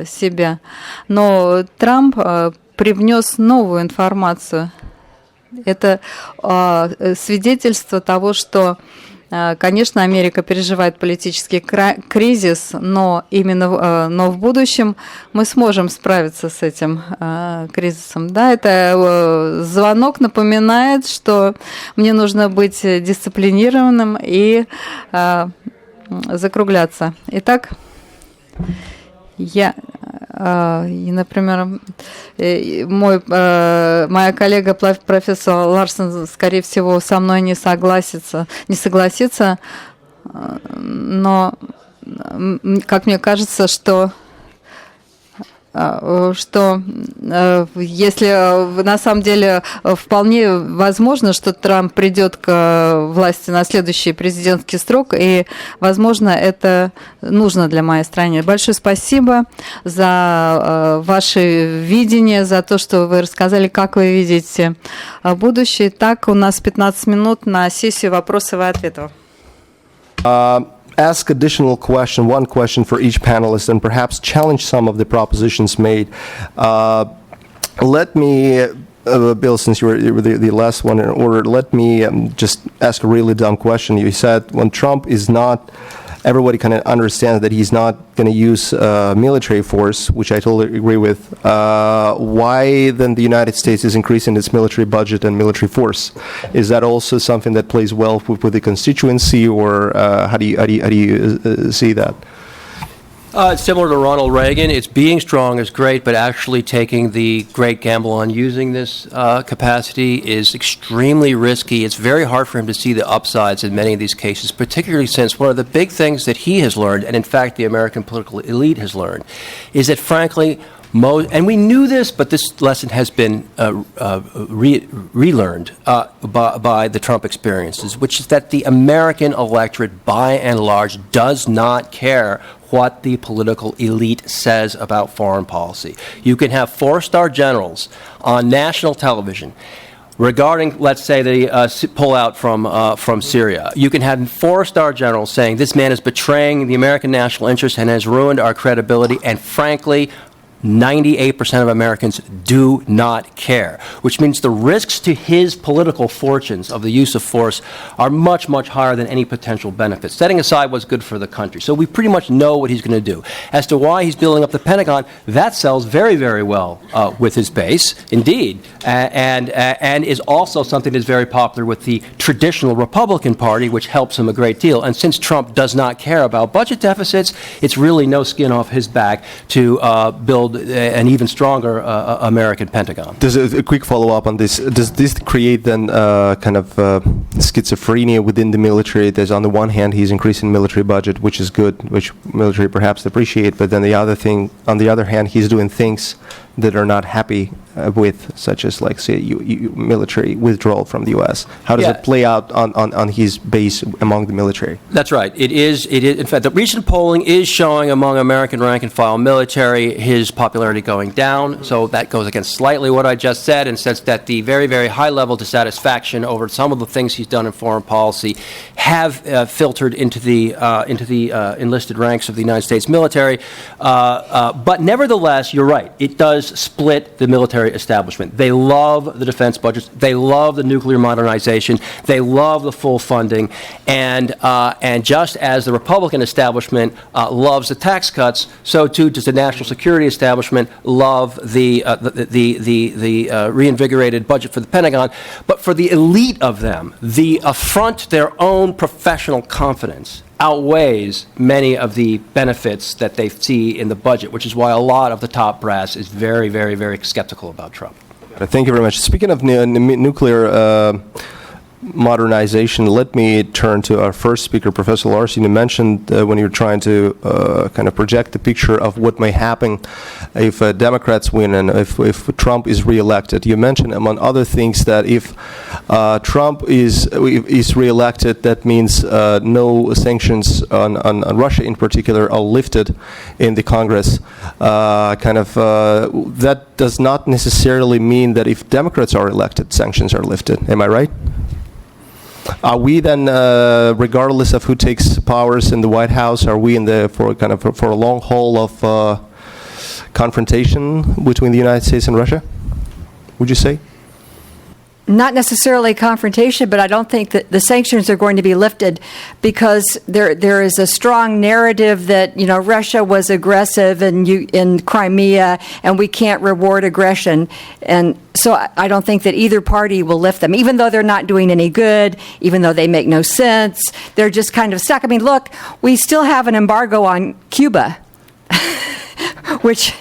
себя. Но Трамп привнес новую информацию. Это свидетельство того, что, конечно, Америка переживает политический кризис, но в будущем мы сможем справиться с этим кризисом. Да, это звонок напоминает, что мне нужно быть дисциплинированным и закругляться. Итак, например, моя коллега профессор Ларсон, скорее всего, со мной не согласится, но, как мне кажется, что если на самом деле вполне возможно, что Трамп придет к власти на следующий президентский срок, и, возможно, это нужно для моей страны. Большое спасибо за ваше видение, за то, что вы рассказали, как вы видите будущее. Так, у нас 15 минут на сессию вопросов и ответов. Ask additional question, one question for each panelist, and perhaps challenge some of the propositions made. Let me, Bill, since you were the last one in order, let me just ask a really dumb question. You said when Trump is not, everybody kind of understands that he's not going to use military force, which I totally agree with. Why then the United States is increasing its military budget and military force? Is that also something that plays well with the constituency, or how do you see that? Similar to Ronald Reagan, it's being strong is great, but actually taking the great gamble on using this capacity is extremely risky. It's very hard for him to see the upsides in many of these cases, particularly since one of the big things that he has learned, and in fact the American political elite has learned, is that frankly, and we knew this, but this lesson has been relearned by the Trump experiences, which is that the American electorate, by and large, does not care what the political elite says about foreign policy. You can have four-star generals on national television regarding, let's say, the pullout from Syria. You can have four-star generals saying this man is betraying the American national interest and has ruined our credibility, and frankly, 98% of Americans do not care, which means the risks to his political fortunes of the use of force are much, much higher than any potential benefits, setting aside what's good for the country. So we pretty much know what he's going to do. As to why he's building up the Pentagon, that sells very, very well with his base, indeed, and is also something that's very popular with the traditional Republican Party, which helps him a great deal. And since Trump does not care about budget deficits, it's really no skin off his back to build an even stronger American Pentagon. There's a quick follow-up on this. Does this create then kind of schizophrenia within the military? There's on the one hand he's increasing military budget, which is good, which military perhaps appreciate, but then on the other hand, he's doing things that are not happy with, such as, like, say, military withdrawal from the U.S. How does it play out on his base among the military? That's right. It is. In fact, the recent polling is showing among American rank-and-file military his popularity going down. So that goes against slightly what I just said, and says that the very, very high level dissatisfaction over some of the things he's done in foreign policy have filtered into the enlisted ranks of the United States military. But nevertheless, you're right. It does split the military establishment. They love the defense budgets. They love the nuclear modernization. They love the full funding. And just as the Republican establishment loves the tax cuts, so too does the national security establishment love the reinvigorated budget for the Pentagon. But for the elite of them, the affront to their own professional confidence outweighs many of the benefits that they see in the budget, which is why a lot of the top brass is very, very, very skeptical about Trump. Thank you very much. Speaking of nuclear modernization, let me turn to our first speaker, Professor LARSON. You mentioned when you were trying to kind of project the picture of what may happen if Democrats win and if Trump is reelected. You mentioned, among other things, that if Trump is reelected, that means no sanctions on Russia in particular are lifted in the Congress. That does not necessarily mean that if Democrats are elected, sanctions are lifted. Am I right? Are we then, regardless of who takes powers in the White House, are we for a long haul of confrontation between the United States and Russia? Would you say? Not necessarily confrontation, but I don't think that the sanctions are going to be lifted because there is a strong narrative that, Russia was aggressive in Crimea and we can't reward aggression. And so I don't think that either party will lift them, even though they're not doing any good, even though they make no sense. They're just kind of stuck. I mean, look, we still have an embargo on Cuba, which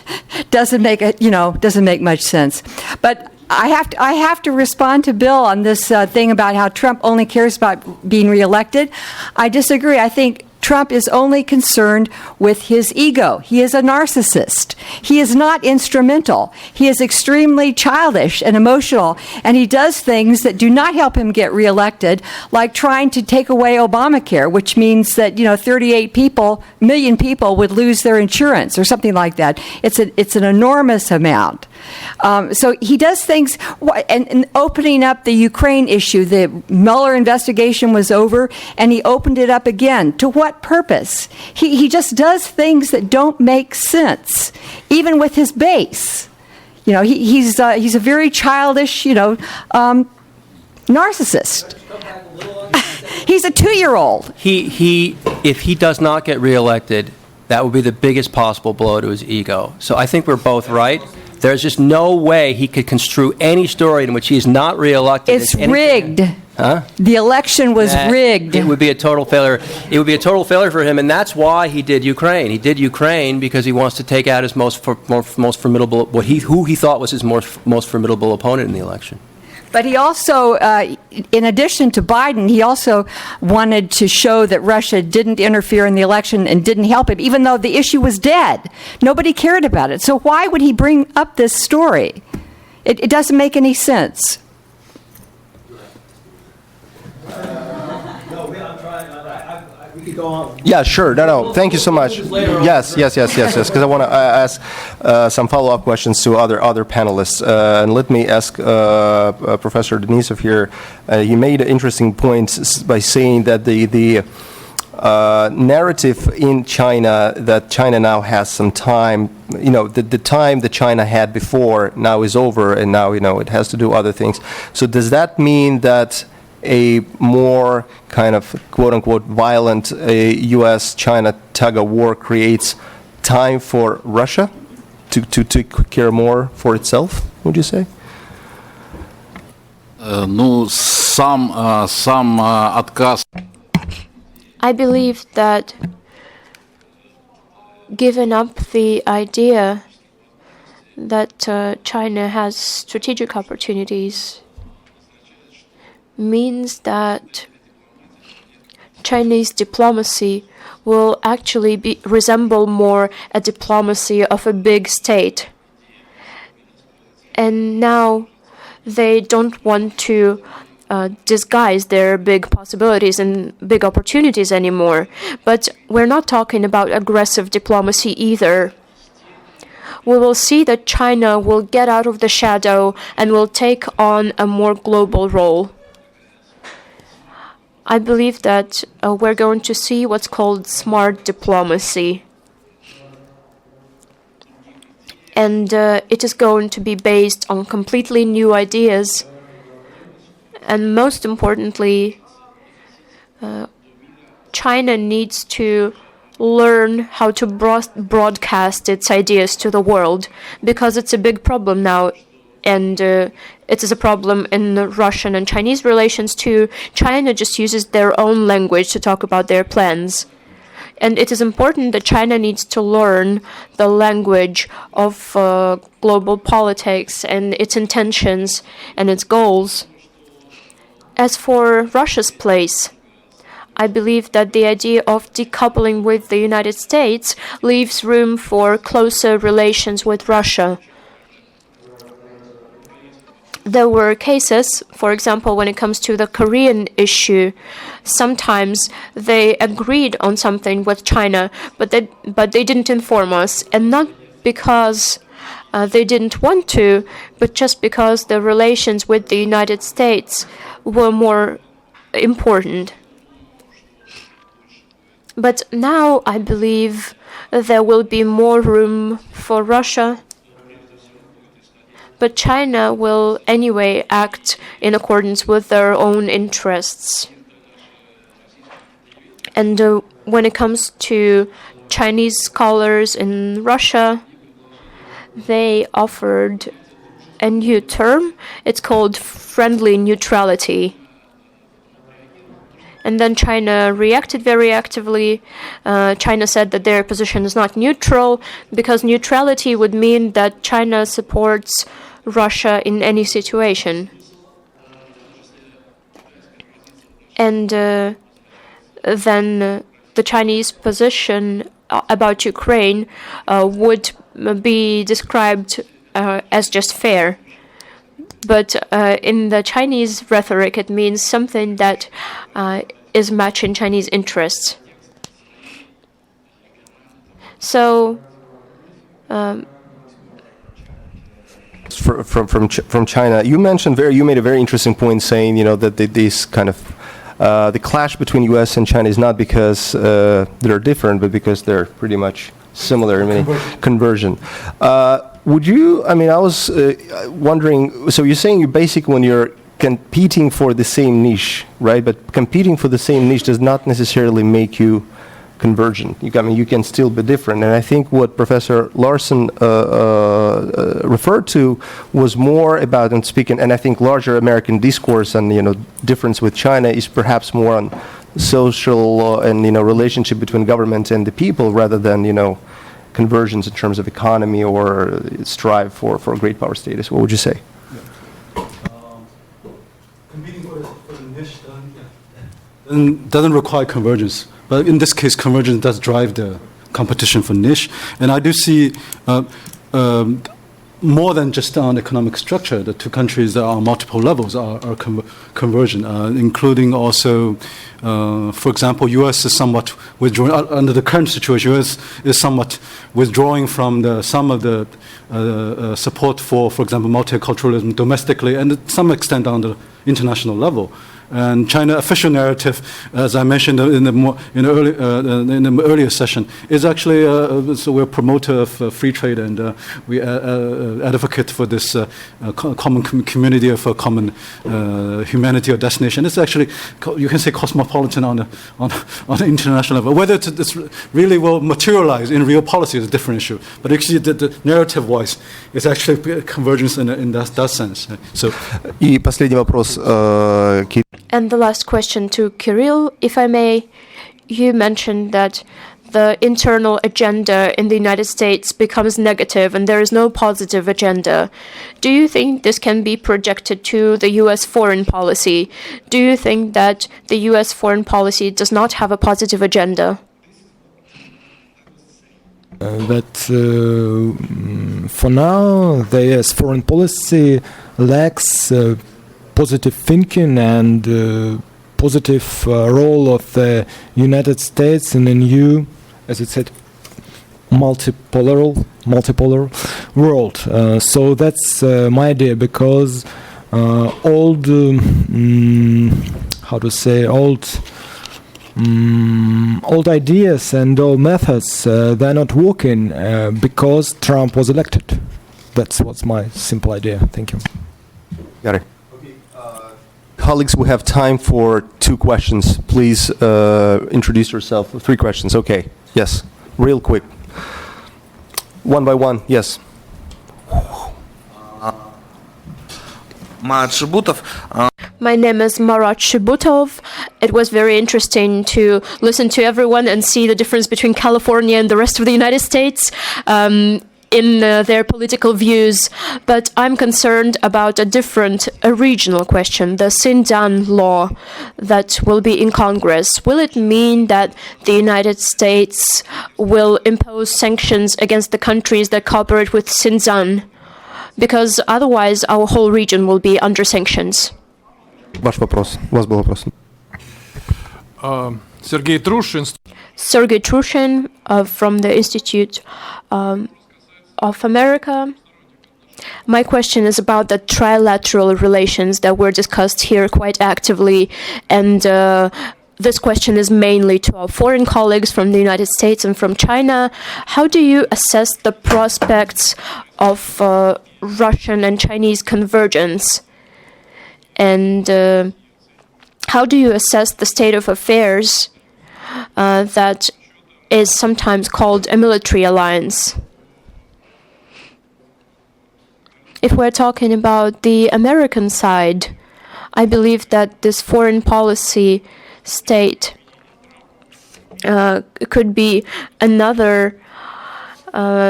doesn't make much sense. But I have to respond to Bill on this thing about how Trump only cares about being reelected. I disagree. I think Trump is only concerned with his ego. He is a narcissist. He is not instrumental. He is extremely childish and emotional, and he does things that do not help him get reelected, like trying to take away Obamacare, which means that 38 million people would lose their insurance or something like that. It's an enormous amount. So he does things, and opening up the Ukraine issue, the Mueller investigation was over, and he opened it up again. To what purpose? He just does things that don't make sense, even with his base. He's a very childish, narcissist. He's a 2-year-old. If he does not get reelected, that would be the biggest possible blow to his ego. So I think we're both right. There's just no way he could construe any story in which he is not reelected. It's rigged. The election was rigged. It would be a total failure. It would be a total failure for him, and that's why he did Ukraine. He did Ukraine because he wants to take out his most formidable, who he thought was his most formidable opponent in the election. But he also, in addition to Biden, he also wanted to show that Russia didn't interfere in the election and didn't help him, even though the issue was dead. Nobody cared about it. So why would he bring up this story? It doesn't make any sense. Yeah, sure. No. Thank you so much. Yes. Because I want to ask some follow-up questions to other panelists. And let me ask Professor Denisov here. He made an interesting point by saying that the narrative in China that China now has some time. The time that China had before now is over, and now it has to do other things. So does that mean that a more kind of quote-unquote violent U.S.-China tug-of-war creates time for Russia to care more for itself, would you say? Сам отказ. I believe that giving up the idea that China has strategic opportunities means that Chinese diplomacy will actually resemble more a diplomacy of a big state. And now they don't want to disguise their big possibilities and big opportunities anymore. But we're not talking about aggressive diplomacy either. We will see that China will get out of the shadow and will take on a more global role. I believe that we're going to see what's called smart diplomacy. And it is going to be based on completely new ideas. And most importantly, China needs to learn how to broadcast its ideas to the world, because it's a big problem now. And it is a problem in the Russian and Chinese relations too. China just uses their own language to talk about their plans. And it is important that China needs to learn the language of global politics and its intentions and its goals. As for Russia's place, I believe that the idea of decoupling with the United States leaves room for closer relations with Russia. There were cases, for example, when it comes to the Korean issue, sometimes they agreed on something with China, but they didn't inform us, and not because they didn't want to, but just because the relations with the United States were more important. But now I believe there will be more room for Russia. But China will anyway act in accordance with their own interests. And when it comes to Chinese scholars in Russia, they offered a new term. It's called friendly neutrality. And then China reacted very actively. China said that their position is not neutral, because neutrality would mean that China supports Russia in any situation. And then the Chinese position about Ukraine would be described as just fair. But in the Chinese rhetoric, it means something that is matching Chinese interests. So, from China, you made a very interesting point, saying that these kind of the clash between U.S. and China is not because they're different, but because they're pretty much similar. Conversion. Would you? I was wondering. So you're saying when you're competing for the same niche, right? But competing for the same niche does not necessarily make you convergent. You can still be different. And I think what Professor LARSON referred to was more about, and speaking, and I think larger American discourse and difference with China is perhaps more on social and relationship between government and the people rather than convergence in terms of economy or strive for a great power status. What would you say? Competing for the niche doesn't require convergence. But in this case, convergence does drive the competition for niche. And I do see more than just on economic structure. The two countries that are on multiple levels are convergent, including also, for example, U.S. is somewhat withdrawing, under the current situation, U.S. is somewhat withdrawing from some of the support for example, multiculturalism domestically and to some extent on the international level. And China official narrative, as I mentioned in the earlier session, is actually so we're a promoter of free trade and we advocate for this common community of a common humanity or destination. It's actually, you can say, cosmopolitan on the international level. Whether this really will materialize in real policy is a different issue. But actually, the narrative-wise, it's actually convergence in that sense. So. И последний вопрос. And the last question to Kirill, if I may. You mentioned that the internal agenda in the United States becomes negative and there is no positive agenda. Do you think this can be projected to the U.S. foreign policy? Do you think that the U.S. foreign policy does not have a positive agenda? For now, the U.S. foreign policy lacks positive thinking and positive role of the United States in a new, as it said, multipolar world. So that's my idea, because old ideas and old methods, they're not working because Trump was elected. That's what's my simple idea. Thank you. Got it. Colleagues, we have time for 2 questions. Please introduce yourself. 3 questions. Okay. Yes. Real quick. One by one. Yes. My name is Marat Shibutov. It was very interesting to listen to everyone and see the difference between California and the rest of the United States in their political views. But I'm concerned about a regional question, the Xinjiang law that will be in Congress. Will it mean that the United States will impose sanctions against the countries that cooperate with Xinjiang? Because otherwise our whole region will be under sanctions. Ваш вопрос. У вас был вопрос. Sergei Trushin from the Institute of America. My question is about the trilateral relations that were discussed here quite actively, and this question is mainly to our foreign colleagues from the United States and from China. How do you assess the prospects of Russian and Chinese convergence? And how do you assess the state of affairs that is sometimes called a military alliance? If we're talking about the American side, I believe that this foreign policy state could be another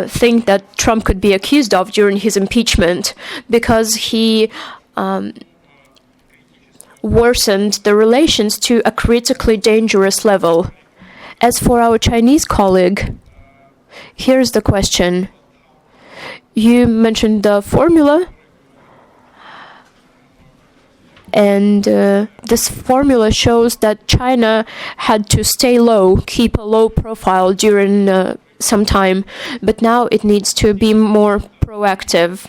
thing that Trump could be accused of during his impeachment, because he worsened the relations to a critically dangerous level. As for our Chinese colleague, here's the question. You mentioned the formula, and this formula shows that China had to stay low, keep a low profile during some time, but now it needs to be more proactive.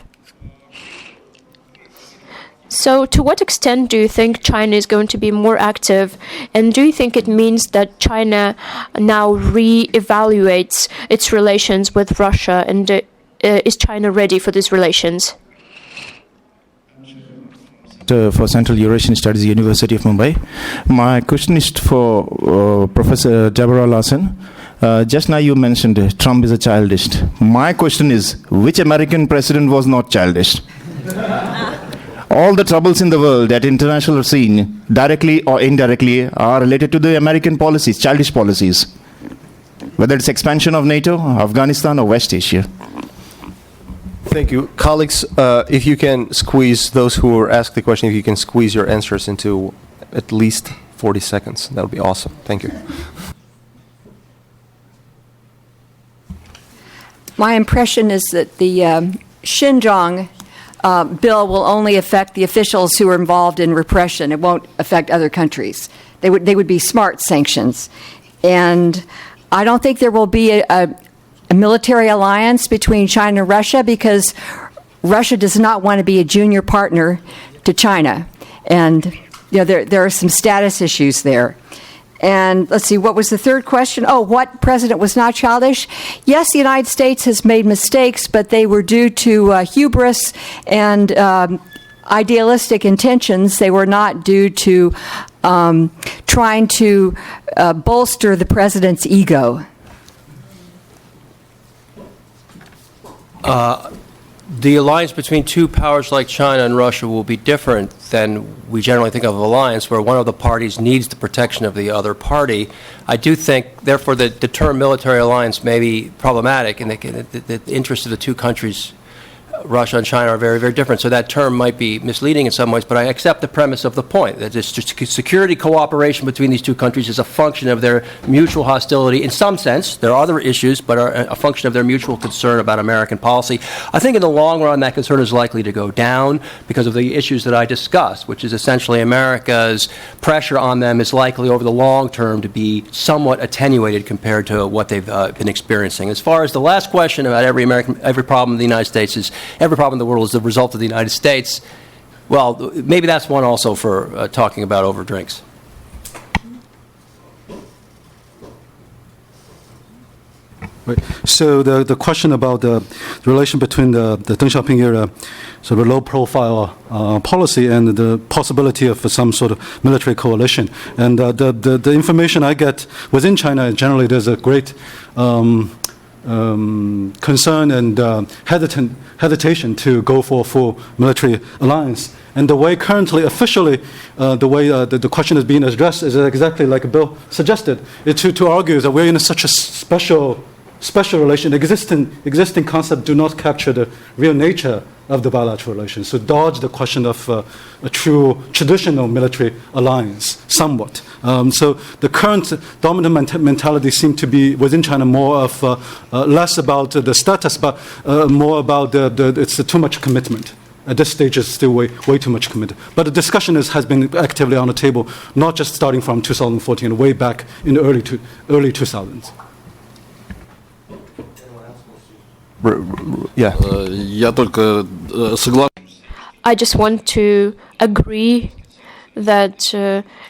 So to what extent do you think China is going to be more active? And do you think it means that China now re-evaluates its relations with Russia? And is China ready for these relations? For Central Eurasian Studies, University of Mumbai. My question is for Professor Deborah LARSON. Just now you mentioned Trump is a childist. My question is, which American president was not childish? All the troubles in the world at international scene, directly or indirectly, are related to the American policies, childish policies. Whether it's expansion of NATO, Afghanistan, or West Asia. Thank you. Colleagues, if you can squeeze, those who were asked the question, if you can squeeze your answers into at least 40 seconds, that would be awesome. Thank you. My impression is that the Xinjiang bill will only affect the officials who are involved in repression. It won't affect other countries. They would be smart sanctions. And I don't think there will be a military alliance between China and Russia because Russia does not want to be a junior partner to China. And there are some status issues there. And let's see, what was the third question? Oh, what president was not childish? Yes, the United States has made mistakes, but they were due to hubris and idealistic intentions. They were not due to trying to bolster the president's ego. The alliance between two powers like China and Russia will be different than we generally think of alliance, where one of the parties needs the protection of the other party. I do think, therefore, that the term military alliance may be problematic, and the interests of the two countries, Russia and China, are very, very different. So that term might be misleading in some ways, but I accept the premise of the point, that this security cooperation between these two countries is a function of their mutual hostility. In some sense, there are other issues, but are a function of their mutual concern about American policy. I think in the long run, that concern is likely to go down because of the issues that I discussed, which is essentially America's pressure on them is likely over the long term to be somewhat attenuated compared to what they've been experiencing. As far as the last question about every problem in the United States is every problem in the world is the result of the United States. Well, maybe that's one also for talking about over drinks. Right. So the question about the relation between the Deng Xiaoping era sort of low-profile policy and the possibility of some sort of military coalition. And the information I get within China, generally there's a great concern and hesitation to go for a full military alliance. And the way currently, officially, the way the question is being addressed is exactly like Bill suggested, to argue that we're in such a special relation. Existing concepts do not capture the real nature of the bilateral relations. So dodge the question of a true traditional military alliance somewhat. So the current dominant mentality seems to be within China more of less about the status, but more about it's too much commitment. At this stage, it's still way too much commitment. But the discussion has been actively on the table, not just starting from 2014, way back in the early 2000s. Yeah. I just want to agree that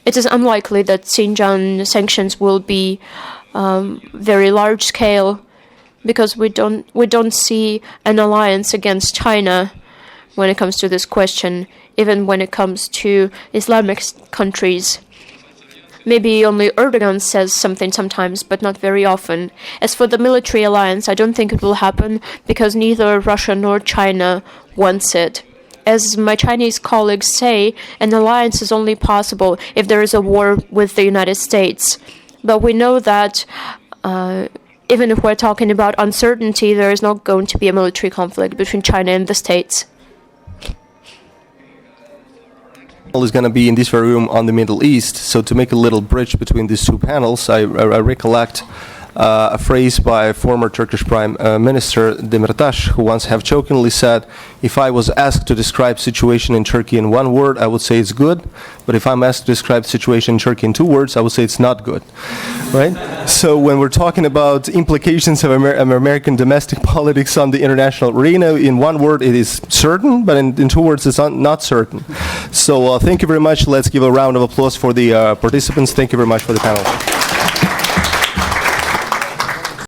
it is unlikely that Xinjiang sanctions will be very large scale, because we don't see an alliance against China when it comes to this question, even when it comes to Islamic countries. Maybe only Erdogan says something sometimes, but not very often. As for the military alliance, I don't think it will happen because neither Russia nor China wants it. As my Chinese colleagues say, an alliance is only possible if there is a war with the United States. But we know that even if we're talking about uncertainty, there is not going to be a military conflict between China and the States. Is going to be in this very room on the Middle East. So to make a little bridge between these two panels, I recollect a phrase by former Turkish Prime Minister Demirtas, who once have jokingly said, if I was asked to describe situation in Turkey in one word, I would say it's good. But if I'm asked to describe the situation in Turkey in 2 words, I would say it's not good. Right? So when we're talking about implications of American domestic politics on the international arena, in 1 word it is certain, but in 2 words it's not certain. So thank you very much. Let's give a round of applause for the participants. Thank you very much for the panel.